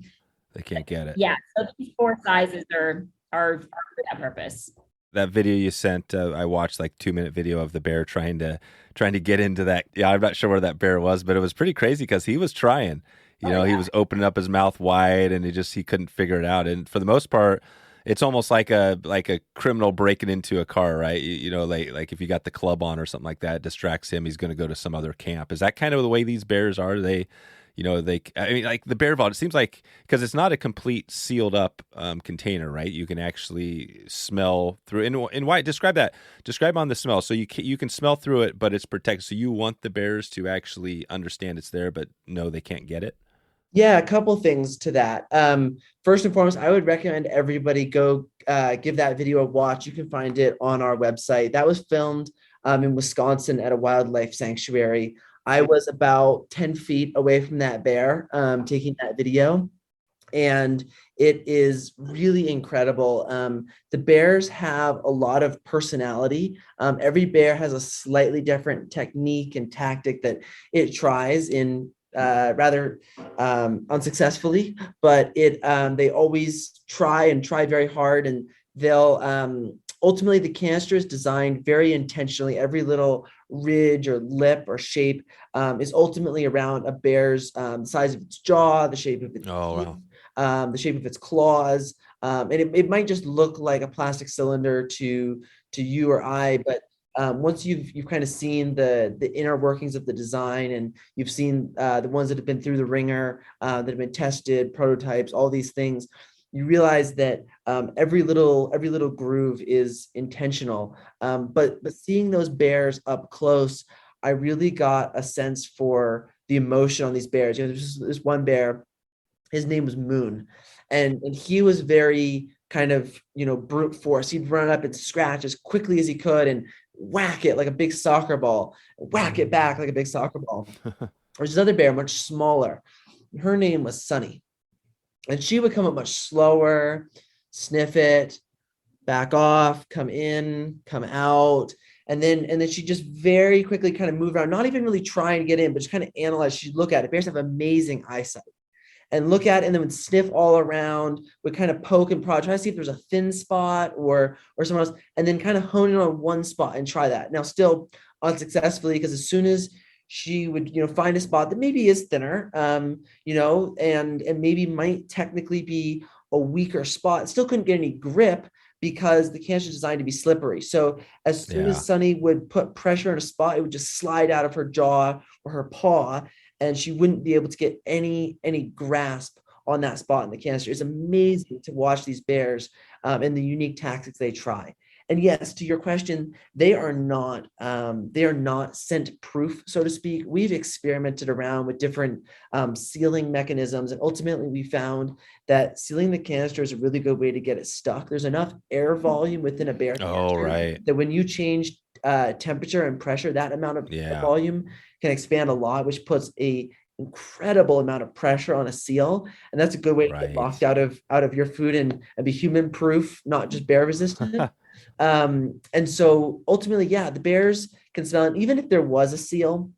they can't get it. Yeah. So these 4 sizes are for that purpose. That video you sent, I watched like 2-minute video of the bear trying to get into that. Yeah, I'm not sure where that bear was, but it was pretty crazy because he was trying. He was opening up his mouth wide, and he couldn't figure it out. And for the most part, it's almost like a criminal breaking into a car, right? Like if you got the club on or something like that, it distracts him. He's going to go to some other camp. Is that kind of the way these bears are? Like the Bearvault, it seems like, because it's not a complete sealed up container, right? You can actually smell through. And why? Describe on the smell. So you can smell through it, but it's protected. So you want the bears to actually understand it's there, but no, they can't get it. Yeah, a couple things to that. First and foremost, I would recommend everybody go give that video a watch. You can find it on our website. That was filmed in Wisconsin at a wildlife sanctuary. I was about 10 feet away from that bear taking that video, and it is really incredible. The bears have a lot of personality. Every bear has a slightly different technique and tactic that it tries in rather unsuccessfully, but they always try very hard, and they'll ultimately, the canister is designed very intentionally. Every little ridge or lip or shape is ultimately around a bear's size of its jaw, the shape of its teeth, the shape of its claws. And it might just look like a plastic cylinder to you or I, but once you've kind of seen the inner workings of the design, and you've seen the ones that have been through the ringer, that have been tested, prototypes, all these things, you realize that every little groove is intentional. But seeing those bears up close, I really got a sense for the emotion on these bears. There's this one bear, his name was Moon, and he was very kind of brute force. He'd run up and scratch as quickly as he could and whack it like a big soccer ball, whack it back like a big soccer ball. There's another bear, much smaller. Her name was Sunny. And she would come up much slower, sniff it, back off, come in, come out. And then she just very quickly kind of move around, not even really trying to get in, but just kind of analyze. She'd look at it. Bears have amazing eyesight. And look at it and then would sniff all around, would kind of poke and prod, try to see if there's a thin spot or somewhere else, and then kind of hone in on one spot and try that. Now, still unsuccessfully, because as soon as she would, find a spot that maybe is thinner, and maybe might technically be a weaker spot, still couldn't get any grip because the canister is designed to be slippery. So as soon as Sunny would put pressure in a spot, it would just slide out of her jaw or her paw, and she wouldn't be able to get any grasp on that spot in the canister. It's amazing to watch these bears and the unique tactics they try. And yes, to your question, they are not scent proof, so to speak. We've experimented around with different sealing mechanisms, and ultimately we found that sealing the canister is a really good way to get it stuck. There's enough air volume within a bear canister that when you change temperature and pressure, that amount of volume can expand a lot, which puts a incredible amount of pressure on a seal, and that's a good way to get locked out of your food and be human proof, not just bear resistant. And so ultimately, the bears can smell it. Even if there was a seal,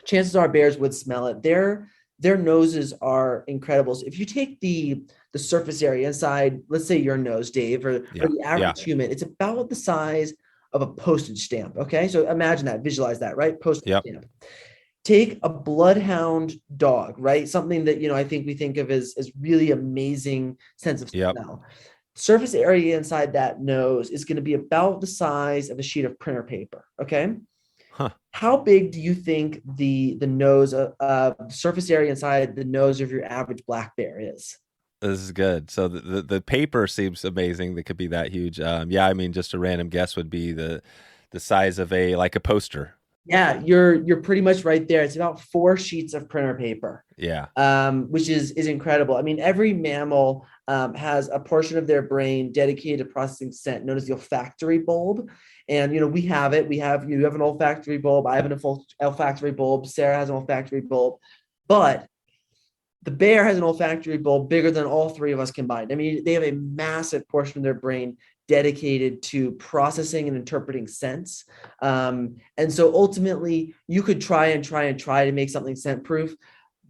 chances are bears would smell it. Their noses are incredible. So if you take the surface area inside, let's say your nose, Dave, or the average human, it's about the size of a postage stamp. Okay, so imagine that, visualize that, right? Postage stamp. Take a bloodhound dog, right? Something that, I think we think of as really amazing sense of smell. Surface area inside that nose is going to be about the size of a sheet of printer paper. Okay. How big do you think the nose, surface area inside the nose of your average black bear is? This is good. So the paper seems amazing. That could be that huge. I mean, just a random guess would be the size of a poster. Yeah, you're pretty much right there. It's about 4 sheets of printer paper. Which is incredible. I mean, every mammal has a portion of their brain dedicated to processing scent, known as the olfactory bulb. And we have it. You have an olfactory bulb. I have an olfactory bulb. Sarah has an olfactory bulb. But the bear has an olfactory bulb bigger than all 3 of us combined. I mean, they have a massive portion of their brain dedicated to processing and interpreting scents. And so ultimately you could try to make something scent proof,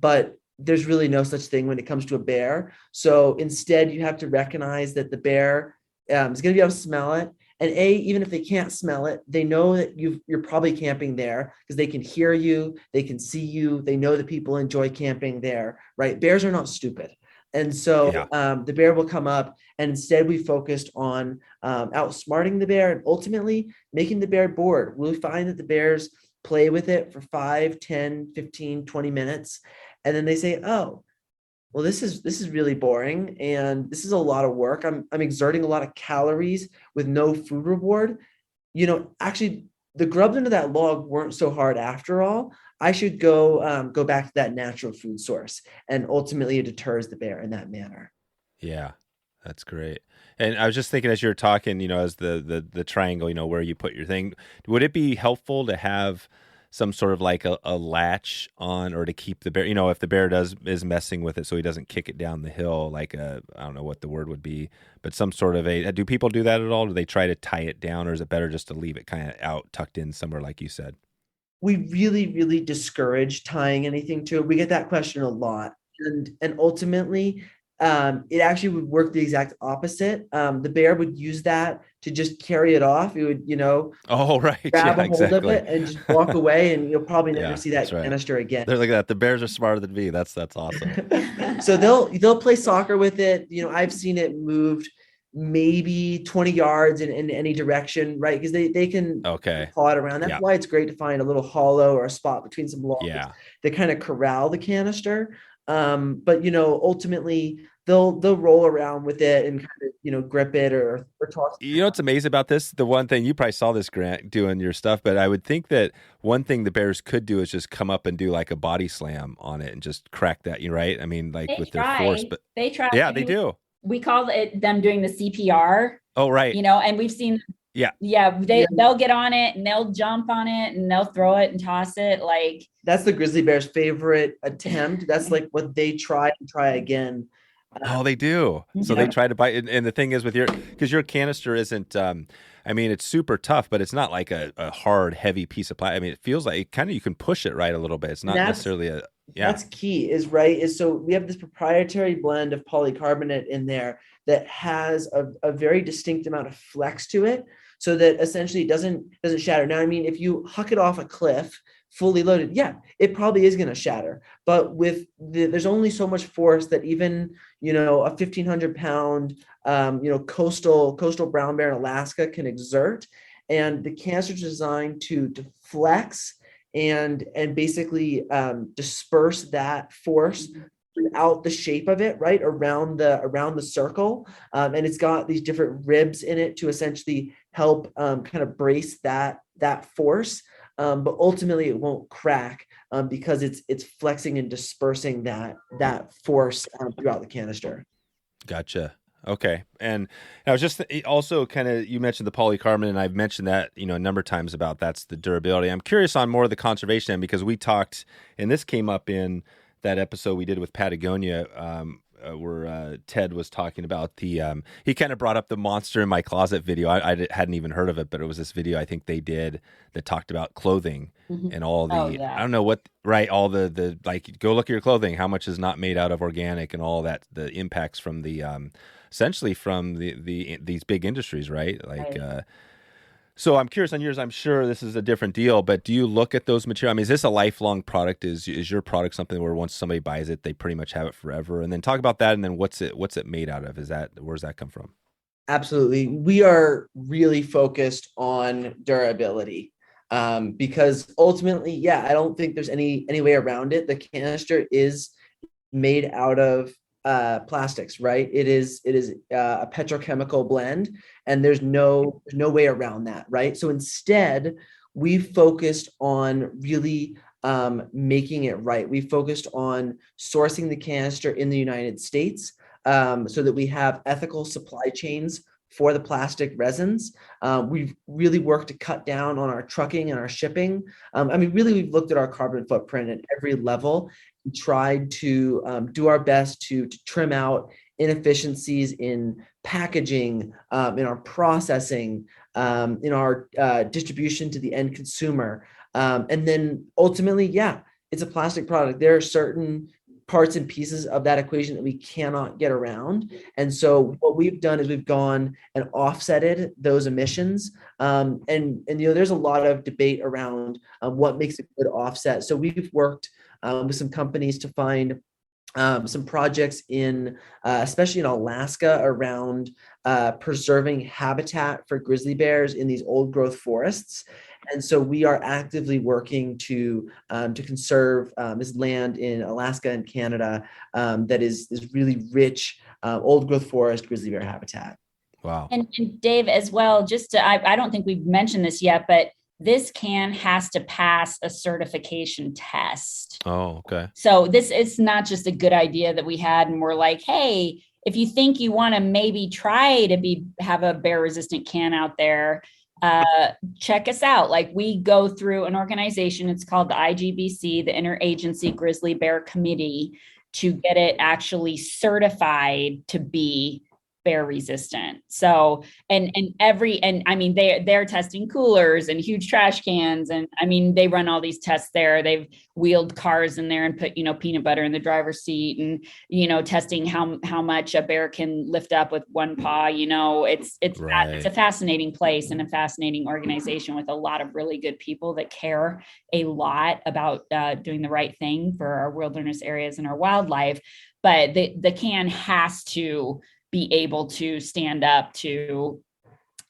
but there's really no such thing when it comes to a bear. So instead you have to recognize that the bear is going to be able to smell it. And even if they can't smell it, they know that you're probably camping there because they can hear you, they can see you, they know that people enjoy camping there, right? Bears are not stupid. And so the bear will come up, and instead we focused on outsmarting the bear and ultimately making the bear bored. We'll find that the bears play with it for 5, 10, 15, 20 minutes. And then they say, oh, well, this is really boring. And this is a lot of work. I'm exerting a lot of calories with no food reward. Actually, the grubs under that log weren't so hard after all. I should go back to that natural food source, and ultimately it deters the bear in that manner. Yeah, that's great. And I was just thinking as you were talking, as the triangle, where you put your thing, would it be helpful to have some sort of like a latch on, or to keep the bear, if the bear is messing with it so he doesn't kick it down the hill, like I don't know what the word would be, but some sort of do people do that at all? Do they try to tie it down, or is it better just to leave it kind of out, tucked in somewhere like you said? We really, really discourage tying anything to it. We get that question a lot. And ultimately, it actually would work the exact opposite. The bear would use that to just carry it off. It would, grab a hold of it and just walk away, and you'll probably never see that canister again. They're like that. The bears are smarter than me. That's awesome. So they'll play soccer with it. I've seen it moved maybe 20 yards in any direction, right? Because they can paw it around. That's why it's great to find a little hollow or a spot between some logs that kind of corral the canister. But ultimately they'll roll around with it and kind of grip it or toss it. What's amazing about this? The one thing, you probably saw this, Grant, doing your stuff, but I would think that one thing the bears could do is just come up and do like a body slam on it and just crack that, right? I mean, like with their force, but they try. Yeah, they do. We call it them doing the CPR. Oh, right. And we've seen. They'll get on it and they'll jump on it and they'll throw it and toss it. Like, that's the grizzly bear's favorite attempt. That's like what they try and try again. Oh, they do. So they try to bite. And the thing is because your canister isn't, it's super tough, but it's not like a hard, heavy piece of plastic. I mean, it feels like you can push it right a little bit. It's not necessarily That's key so we have this proprietary blend of polycarbonate in there that has a very distinct amount of flex to it, so that essentially it doesn't shatter. Now, I mean, if you huck it off a cliff fully loaded, it probably is going to shatter. But there's only so much force that even, a 1,500 pound, coastal brown bear in Alaska can exert. And the canister is designed to flex and basically disperse that force throughout the shape of it, right around the circle, and it's got these different ribs in it to essentially help kind of brace that force, but ultimately it won't crack because it's flexing and dispersing that force throughout the canister. Gotcha. Okay. And I was just also kind of, you mentioned the polycarbonate, and I've mentioned that, a number of times about that's the durability. I'm curious on more of the conservation end, because we talked, and this came up in that episode we did with Patagonia, where Ted was talking about he kind of brought up the monster in my closet video. I hadn't even heard of it, but it was this video I think they did that talked about clothing and all the, I don't know what, right. All the like, go look at your clothing, how much is not made out of organic and all that, the impacts from the, essentially from these big industries, right? Like, right. So I'm curious on yours. I'm sure this is a different deal, but do you look at those materials? I mean, is this a lifelong product? Is your product something where once somebody buys it, they pretty much have it forever? And then talk about that. And then what's it made out of? Where does that come from? Absolutely. We are really focused on durability, because ultimately, I don't think there's any way around it. The canister is made out of plastics, right? It is a petrochemical blend, and there's no way around that, right? So instead, we focused on really making it right. We focused on sourcing the canister in the United States, so that we have ethical supply chains for the plastic resins. We've really worked to cut down on our trucking and our shipping. Really, we've looked at our carbon footprint at every level and tried to do our best to trim out inefficiencies in packaging, in our processing, in our distribution to the end consumer. And then ultimately, it's a plastic product. There are certain parts and pieces of that equation that we cannot get around. And so what we've done is we've gone and offsetted those emissions. And there's a lot of debate around what makes a good offset. So we've worked with some companies to find some projects especially in Alaska, around preserving habitat for grizzly bears in these old growth forests. And so we are actively working to conserve this land in Alaska and Canada that is really rich old growth forest grizzly bear habitat. Wow. And Dave, as well, I don't think we've mentioned this yet, but this can has to pass a certification test. Oh, okay. So it's not just a good idea that we had, and we're like, hey, if you think you want to maybe try to have a bear resistant can out there, check us out. Like, we go through an organization, it's called the IGBC, the Interagency Grizzly Bear Committee, to get it actually certified to be bear resistant. So, they're testing coolers and huge trash cans. And they run all these tests there. They've wheeled cars in there and put, peanut butter in the driver's seat, and, testing how much a bear can lift up with one paw. It's right. It's a fascinating place and a fascinating organization with a lot of really good people that care a lot about doing the right thing for our wilderness areas and our wildlife. But the can has to be able to stand up to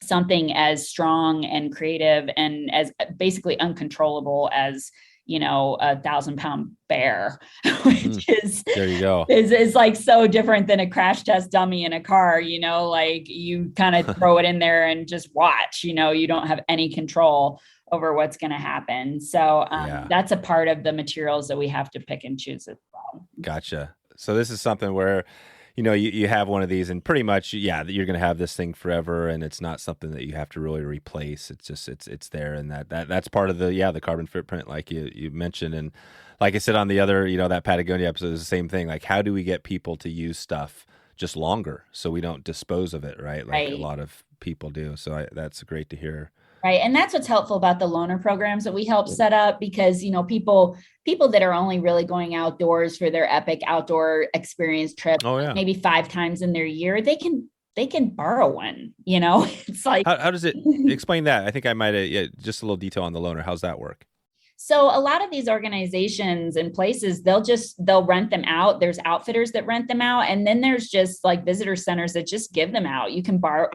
something as strong and creative and as basically uncontrollable as, a 1,000-pound bear, which is, there you go, is like so different than a crash test dummy in a car. Like, you kind of throw it in there and just watch, you don't have any control over what's going to happen. So that's a part of the materials that we have to pick and choose as well. Gotcha. So this is something where, you have one of these, and pretty much, you're going to have this thing forever, and it's not something that you have to really replace. It's just, it's there. And that's part of the carbon footprint, like you mentioned. And like I said on the other, that Patagonia episode is the same thing. Like, how do we get people to use stuff just longer so we don't dispose of it, right? Like a lot of people do. So that's great to hear. Right. And that's what's helpful about the loaner programs that we help set up, because, people that are only really going outdoors for their epic outdoor experience trip, maybe 5 times in their year, they can borrow one, it's like, how does it explain that? I think I might have just a little detail on the loaner. How's that work? So a lot of these organizations and places, they'll rent them out. There's outfitters that rent them out. And then there's just like visitor centers that just give them out. You can borrow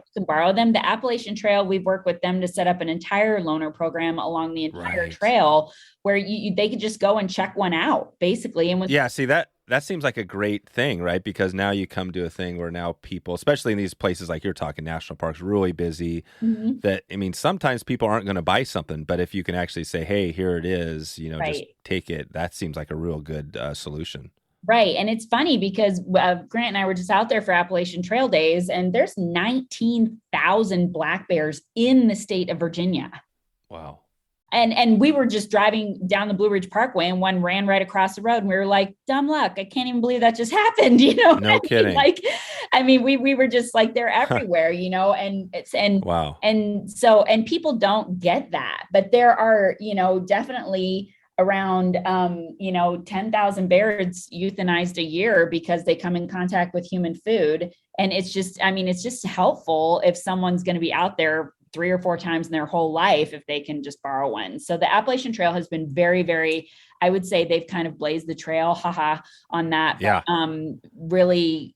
them. The Appalachian Trail, we've worked with them to set up an entire loaner program along the entire trail, where they could just go and check one out, basically. And see, that seems like a great thing, right? Because now you come to a thing where now people, especially in these places like you're talking, national parks, really busy, that, sometimes people aren't going to buy something, but if you can actually say, hey, here it is, just take it, that seems like a real good solution. Right. And it's funny because Grant and I were just out there for Appalachian Trail Days, and there's 19,000 black bears in the state of Virginia. Wow. And we were just driving down the Blue Ridge Parkway, and one ran right across the road, and we were like, dumb luck. I can't even believe that just happened. No kidding. We were just like, they're everywhere, wow. And people don't get that, but there are, definitely around 10,000 bears euthanized a year because they come in contact with human food. And it's just helpful if someone's going to be out there 3 or 4 times in their whole life, if they can just borrow one. So the Appalachian Trail has been very, very, I would say they've kind of blazed the trail, on that. Yeah. Really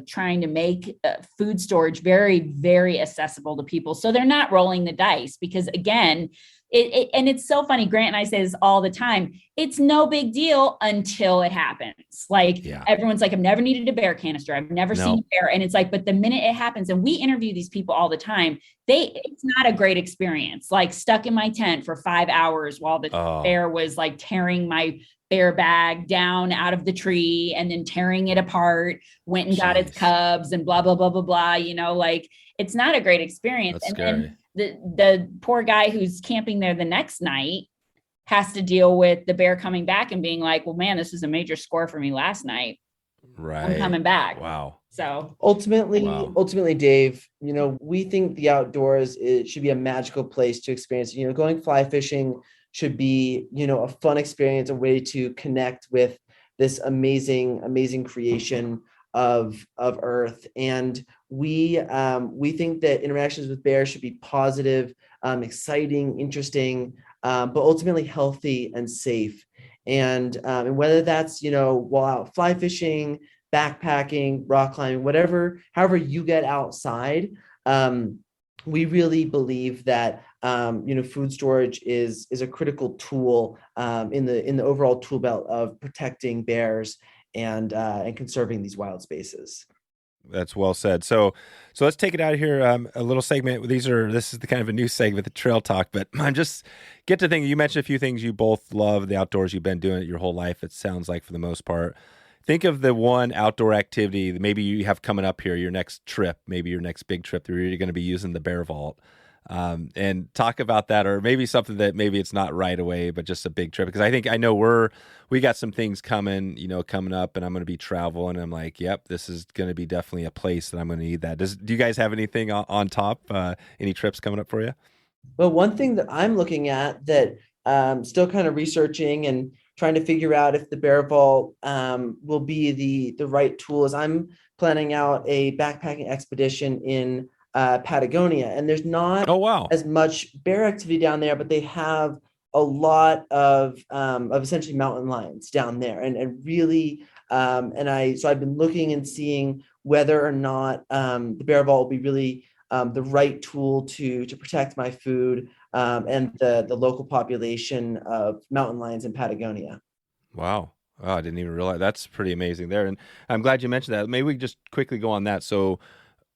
trying to make food storage very, very accessible to people. So they're not rolling the dice because, again, and it's so funny. Grant and I say this all the time. It's no big deal until it happens. Everyone's like, I've never needed a bear canister. I've never seen a bear. And it's like, but the minute it happens, and we interview these people all the time, it's not a great experience. Like stuck in my tent for 5 hours while the bear was like tearing my bear bag down out of the tree and then tearing it apart, went and got its cubs and blah, blah, blah, blah, blah. It's not a great experience. That's and scary. then the poor guy who's camping there the next night has to deal with the bear coming back and being like, well, man, this is a major score for me last night. Right. I'm coming back. Wow. So ultimately, Dave, we think the outdoors, it should be a magical place to experience. Going fly fishing should be, a fun experience, a way to connect with this amazing creation of Earth. And we think that interactions with bears should be positive, exciting, interesting, but ultimately healthy and safe. And whether that's, while out fly fishing, backpacking, rock climbing, however you get outside, we really believe that food storage is a critical tool in the overall tool belt of protecting bears and conserving these wild spaces. That's well said. So let's take it out of here. A little segment. This is the kind of a new segment, the trail talk. But I'm just get to thinking. You mentioned a few things you both love the outdoors. You've been doing it your whole life. It sounds like for the most part. Think of the one outdoor activity that maybe you have coming up here, your next trip, maybe your next big trip where you're going to be using the Bearvault. And talk about that, or maybe something that maybe it's not right away, but just a big trip. Because I know we got some things coming up, and I'm going to be traveling. And I'm like, yep, this is going to be definitely a place that I'm going to need that. Do you guys have anything on top? Any trips coming up for you? Well, one thing that I'm looking at that still kind of researching and trying to figure out if the Bearvault will be the right tool is I'm planning out a backpacking expedition in Patagonia, and there's not as much bear activity down there, but they have a lot of essentially mountain lions down there, and really, so I've been looking and seeing whether or not the Bearvault will be really the right tool to protect my food and the local population of mountain lions in Patagonia. Wow. Oh, I didn't even realize. That's pretty amazing there, and I'm glad you mentioned that. Maybe we can just quickly go on that. So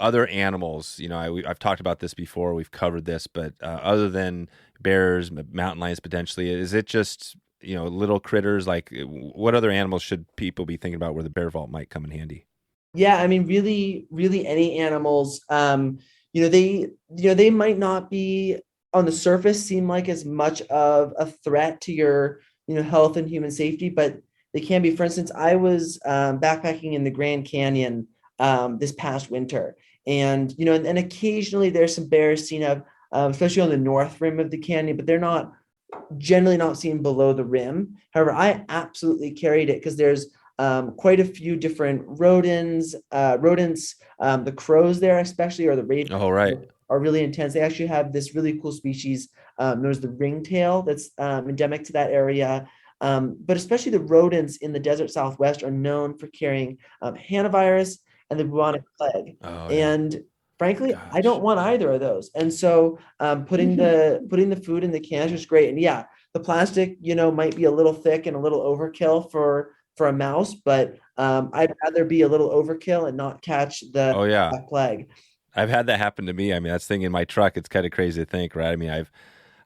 other animals, I've talked about this before, we've covered this, but other than bears, mountain lions potentially, is it just, little critters? Like what other animals should people be thinking about where the Bearvault might come in handy? Yeah, I mean, really, really any animals, they might not be on the surface seem like as much of a threat to your, health and human safety, but they can be. For instance, I was backpacking in the Grand Canyon this past winter. And, and occasionally there's some bears seen of, especially on the north rim of the canyon, but they're generally not seen below the rim. However, I absolutely carried it because there's quite a few different rodents, the crows there especially, or the ravens are really intense. They actually have this really cool species known as the ringtail that's endemic to that area. But especially the rodents in the desert Southwest are known for carrying hantavirus and the bubonic plague. And frankly, I don't want either of those. And so putting the food in the canister is great. And yeah, the plastic, might be a little thick and a little overkill for a mouse, but I'd rather be a little overkill and not catch the plague. I've had that happen to me. I mean, that's the thing in my truck. It's kind of crazy to think, right? I mean,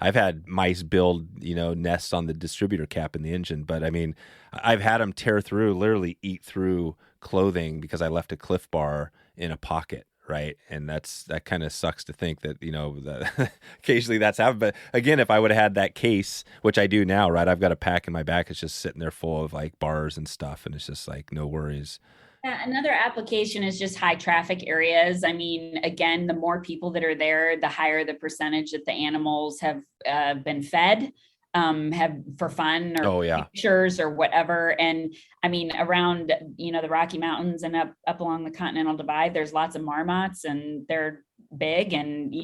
I've had mice build, nests on the distributor cap in the engine. But I mean, I've had them literally eat through clothing because I left a Cliff Bar in a pocket. Right. And that kind of sucks to think that, that occasionally that's happened. But again, if I would have had that case, which I do now, right, I've got a pack in my back. It's just sitting there full of like bars and stuff. And it's just like, no worries. Another application is just high traffic areas. I mean, again, the more people that are there, the higher the percentage that the animals have been fed. Have for fun or pictures or whatever. And I mean, around, the Rocky Mountains and up along the Continental Divide, there's lots of marmots and they're big and,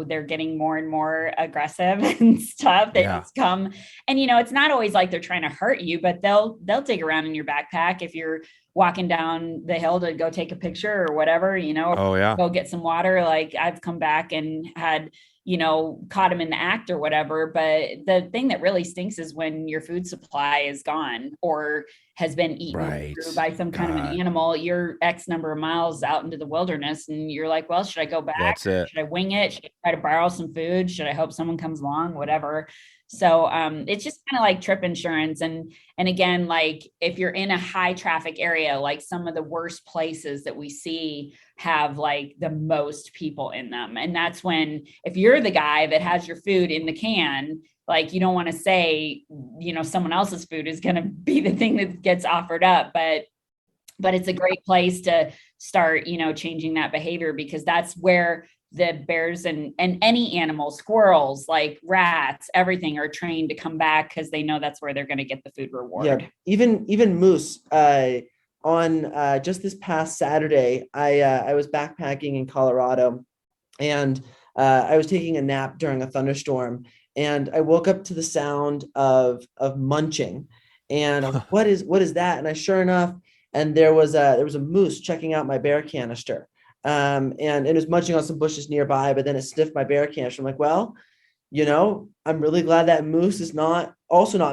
they're getting more and more aggressive and stuff. They just come and, it's not always like they're trying to hurt you, but they'll dig around in your backpack if you're walking down the hill to go take a picture or whatever, go get some water. Like I've come back and had, caught him in the act or whatever. But the thing that really stinks is when your food supply is gone or has been eaten through by some kind of an animal. You're X number of miles out into the wilderness and you're like, well, should I go back? Should I wing it? Should I try to borrow some food? Should I hope someone comes along? Whatever. So it's just kind of like trip insurance. And again, like if you're in a high traffic area, like some of the worst places that we see have like the most people in them. And that's when, if you're the guy that has your food in the can, like you don't want to say, someone else's food is going to be the thing that gets offered up, but it's a great place to start, changing that behavior, because that's where the bears and any animal, squirrels, like rats, everything are trained to come back because they know that's where they're going to get the food reward. Yeah, even moose. On just this past Saturday, I was backpacking in Colorado, and I was taking a nap during a thunderstorm, and I woke up to the sound of munching, and what is that? And sure enough, and there was a moose checking out my bear canister. And it was munching on some bushes nearby, but then it sniffed my bear canister. I'm like, well, I'm really glad that moose is not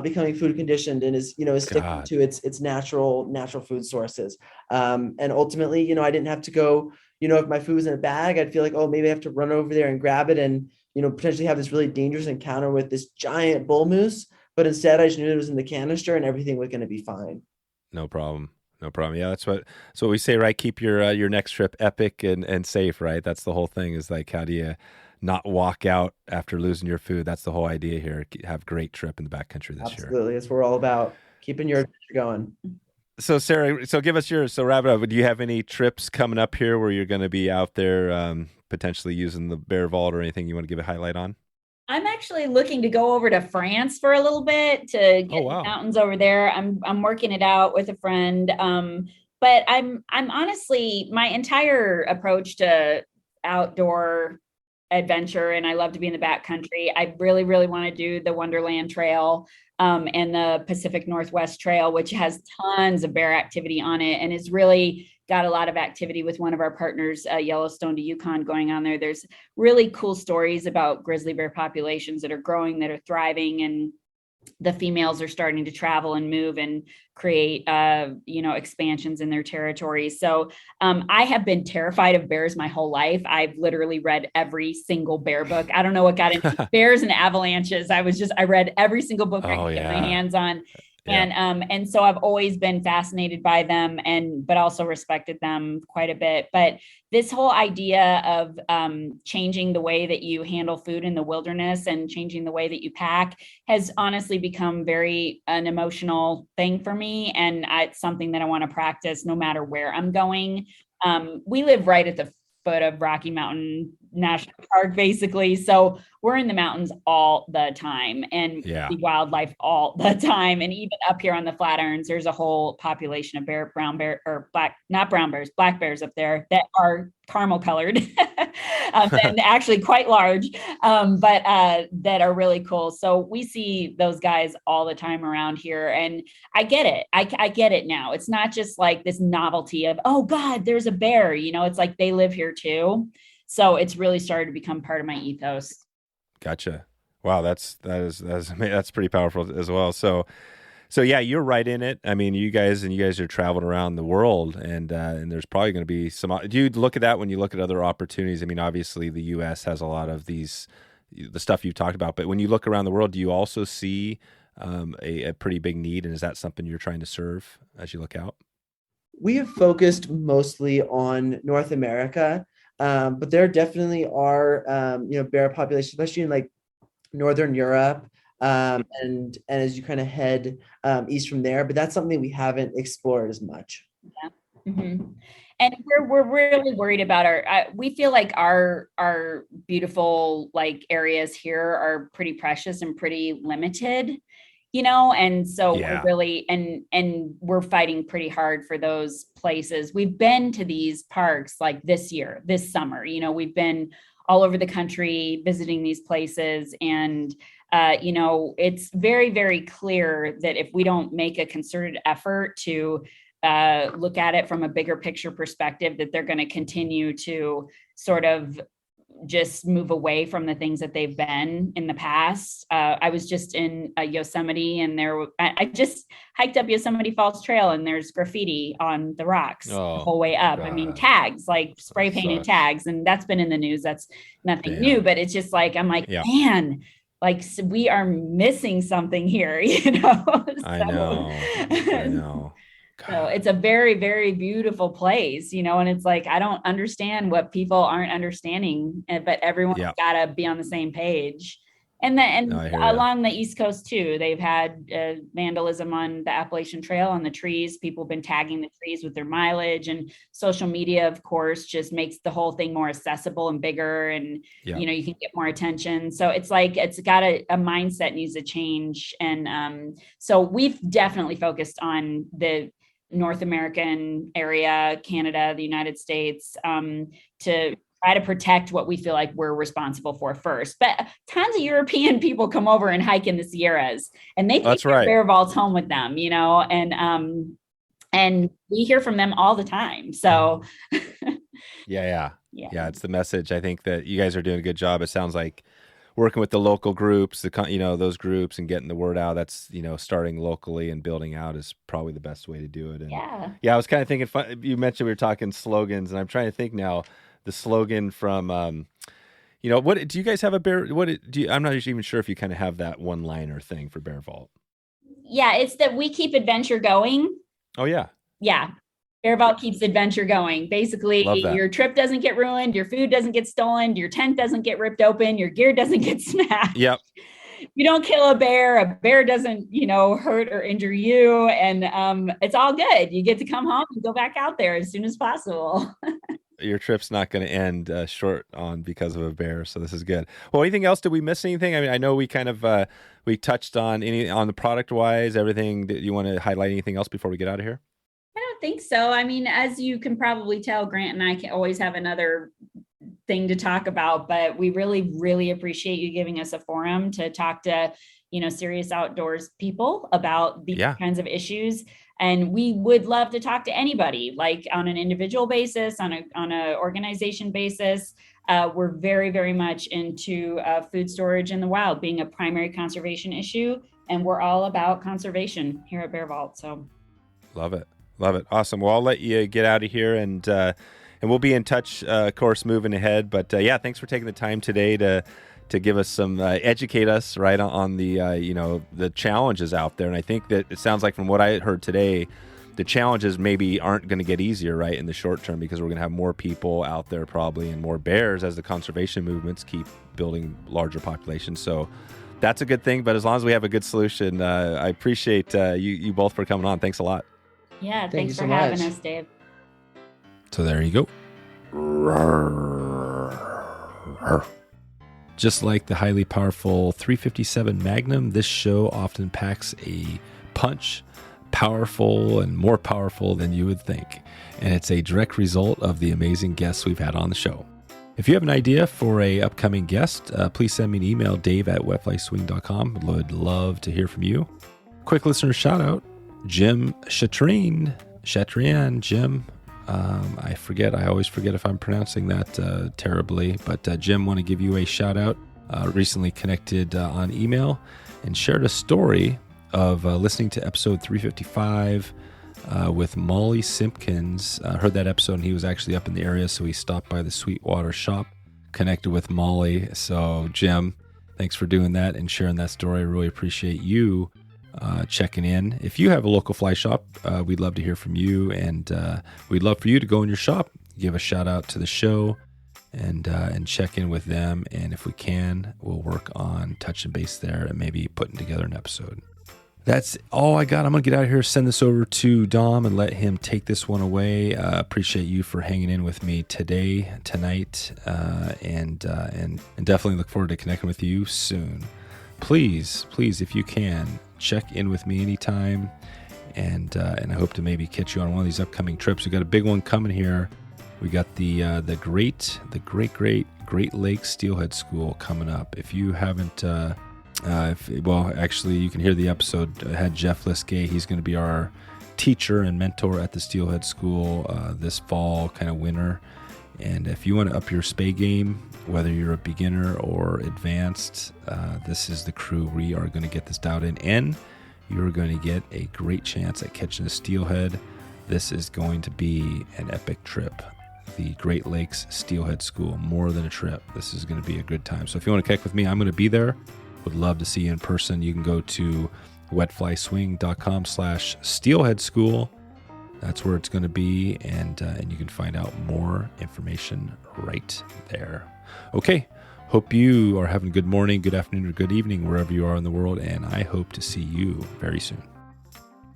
becoming food conditioned and is sticking to its natural food sources. And ultimately, I didn't have to go, if my food was in a bag, I'd feel like, oh, maybe I have to run over there and grab it and, potentially have this really dangerous encounter with this giant bull moose. But instead I just knew it was in the canister and everything was going to be fine. No problem. No problem. Yeah, that's what we say, right? Keep your next trip epic and safe, right? That's the whole thing, is like, how do you not walk out after losing your food? That's the whole idea here. Have a great trip in the backcountry this year. Absolutely. That's what we're all about. Keeping your adventure going. So Sarah, give us wrap it up. Do you have any trips coming up here where you're going to be out there potentially using the Bearvault, or anything you want to give a highlight on? I'm actually looking to go over to France for a little bit to get the mountains over there. I'm working it out with a friend. But I'm honestly, my entire approach to outdoor adventure, and I love to be in the backcountry. I really, really want to do the Wonderland Trail and the Pacific Northwest Trail, which has tons of bear activity on it, and is really got a lot of activity with one of our partners, Yellowstone to Yukon, going on there. There's really cool stories about grizzly bear populations that are growing, that are thriving, and the females are starting to travel and move and create, expansions in their territories. So I have been terrified of bears my whole life. I've literally read every single bear book. I don't know what got into bears and avalanches. I read every single book I could get my hands on. Yeah. And so I've always been fascinated by them, but also respected them quite a bit. But this whole idea of changing the way that you handle food in the wilderness and changing the way that you pack has honestly become an emotional thing for me. And it's something that I want to practice no matter where I'm going. We live right at the foot of Rocky Mountain National Park, basically. So we're in the mountains all the time and see wildlife all the time. And even up here on the Flatirons, there's a whole population of black bears up there that are caramel colored and actually quite large, but that are really cool. So we see those guys all the time around here. And I get it. I get it now. It's not just like this novelty of, oh God, there's a bear, it's like they live here too. So it's really started to become part of my ethos. Gotcha. Wow, that's pretty powerful as well. So yeah, you're right in it. I mean, you guys are traveling around the world, and there's probably going to be some. Do you look at that when you look at other opportunities? I mean, obviously the U.S. has a lot of these, the stuff you've talked about. But when you look around the world, do you also see a pretty big need? And is that something you're trying to serve as you look out? We have focused mostly on North America, but there definitely are, bear populations, especially in like Northern Europe, and as you kind of head east from there. But that's something we haven't explored as much. Yeah. Mm-hmm. And we're really worried about we feel like our beautiful like areas here are pretty precious and pretty limited, and so we're really, and we're fighting pretty hard for those places. We've been to these parks like this summer, we've been all over the country visiting these places, and it's very, very clear that if we don't make a concerted effort to look at it from a bigger picture perspective, that they're going to continue to sort of just move away from the things that they've been in the past. I was just in Yosemite, and I just hiked up Yosemite Falls Trail, and there's graffiti on the rocks the whole way up. God. I mean, tags, like spray painted tags, and that's been in the news. That's nothing new, but it's just like, I'm like, man, like we are missing something here, I know. So it's a very, very beautiful place, and it's like, I don't understand what people aren't understanding, but everyone's got to be on the same page. And along the East Coast too, they've had vandalism on the Appalachian Trail on the trees. People have been tagging the trees with their mileage, and social media, of course, just makes the whole thing more accessible and bigger, and you can get more attention. So it's like, it's got a mindset needs to change. And so we've definitely focused on the North American area, Canada, the United States, to try to protect what we feel like we're responsible for first. But tons of European people come over and hike in the Sierras, and they take their Bearvaults home with them, and we hear from them all the time. So yeah, it's the message. I think that you guys are doing a good job. It sounds like working with the local groups, those groups, and getting the word out. That's, starting locally and building out is probably the best way to do it. And I was kind of thinking, you mentioned we were talking slogans, and I'm trying to think now, the slogan from, what do you guys have a bear? I'm not even sure if you kind of have that one-liner thing for Bearvault. Yeah, it's that we keep adventure going. Oh yeah. Yeah. Bearvault keeps adventure going. Basically, your trip doesn't get ruined, your food doesn't get stolen, your tent doesn't get ripped open, your gear doesn't get smashed. Yep. You don't kill a bear doesn't, hurt or injure you. And it's all good. You get to come home and go back out there as soon as possible. Your trip's not going to end short on because of a bear. So this is good. Well, anything else? Did we miss anything? I mean, I know we kind of, we touched on the product wise, everything. That you want to highlight anything else before we get out of here? I don't think so. I mean, as you can probably tell, Grant and I can always have another thing to talk about, but we really, really appreciate you giving us a forum to talk to, serious outdoors people about these kinds of issues. And we would love to talk to anybody, like on an individual basis, on a organization basis. We're very, very much into food storage in the wild being a primary conservation issue. And we're all about conservation here at Bearvault. So love it. Awesome. Well, I'll let you get out of here, and we'll be in touch, of course, moving ahead. But thanks for taking the time today to give us some, educate us right on the, the challenges out there. And I think that it sounds like from what I heard today, the challenges maybe aren't going to get easier, right, in the short term, because we're going to have more people out there probably and more bears as the conservation movements keep building larger populations. So that's a good thing. But as long as we have a good solution, I appreciate you both for coming on. Thanks a lot. Yeah, thanks for having us, Dave. So there you go. Just like the highly powerful 357 Magnum, this show often packs a punch, powerful and more powerful than you would think. And it's a direct result of the amazing guests we've had on the show. If you have an idea for an upcoming guest, please send me an email, dave@wetflyswing.com. Would love to hear from you. Quick listener shout out. Jim Chatrian, Jim. I always forget if I'm pronouncing that terribly, but Jim, want to give you a shout out. Recently connected on email and shared a story of listening to episode 355 with Molly Simpkins. Heard that episode, and he was actually up in the area, so he stopped by the Sweetwater shop, connected with Molly. So Jim, Thanks for doing that and sharing that story. I really appreciate you checking in. If you have a local fly shop, we'd love to hear from you, and we'd love for you to go in your shop, give a shout out to the show, and check in with them. And if we can, we'll work on touching base there and maybe putting together an episode. That's all I got. I'm going to get out of here, send this over to Dom, and let him take this one away. Appreciate you for hanging in with me tonight, and definitely look forward to connecting with you soon. Please, if you can, check in with me anytime, and I hope to maybe catch you on one of these upcoming trips. We got a big one coming here. We got the Great Lakes Steelhead School coming up. If you haven't, actually, you can hear the episode. I had Jeff Liskay. He's going to be our teacher and mentor at the Steelhead School this fall, kind of winter. And if you want to up your spay game, whether you're a beginner or advanced, this is the crew. We are going to get this dialed in, and you're going to get a great chance at catching a steelhead. This is going to be an epic trip. The Great Lakes Steelhead School, more than a trip. This is going to be a good time. So if you want to connect with me, I'm going to be there. Would love to see you in person. You can go to wetflyswing.com/steelhead school. That's where it's going to be, and you can find out more information right there. Okay, hope you are having a good morning, good afternoon, or good evening wherever you are in the world, and I hope to see you very soon.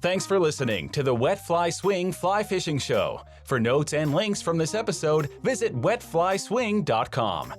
Thanks for listening to the Wet Fly Swing Fly Fishing Show. For notes and links from this episode, visit wetflyswing.com.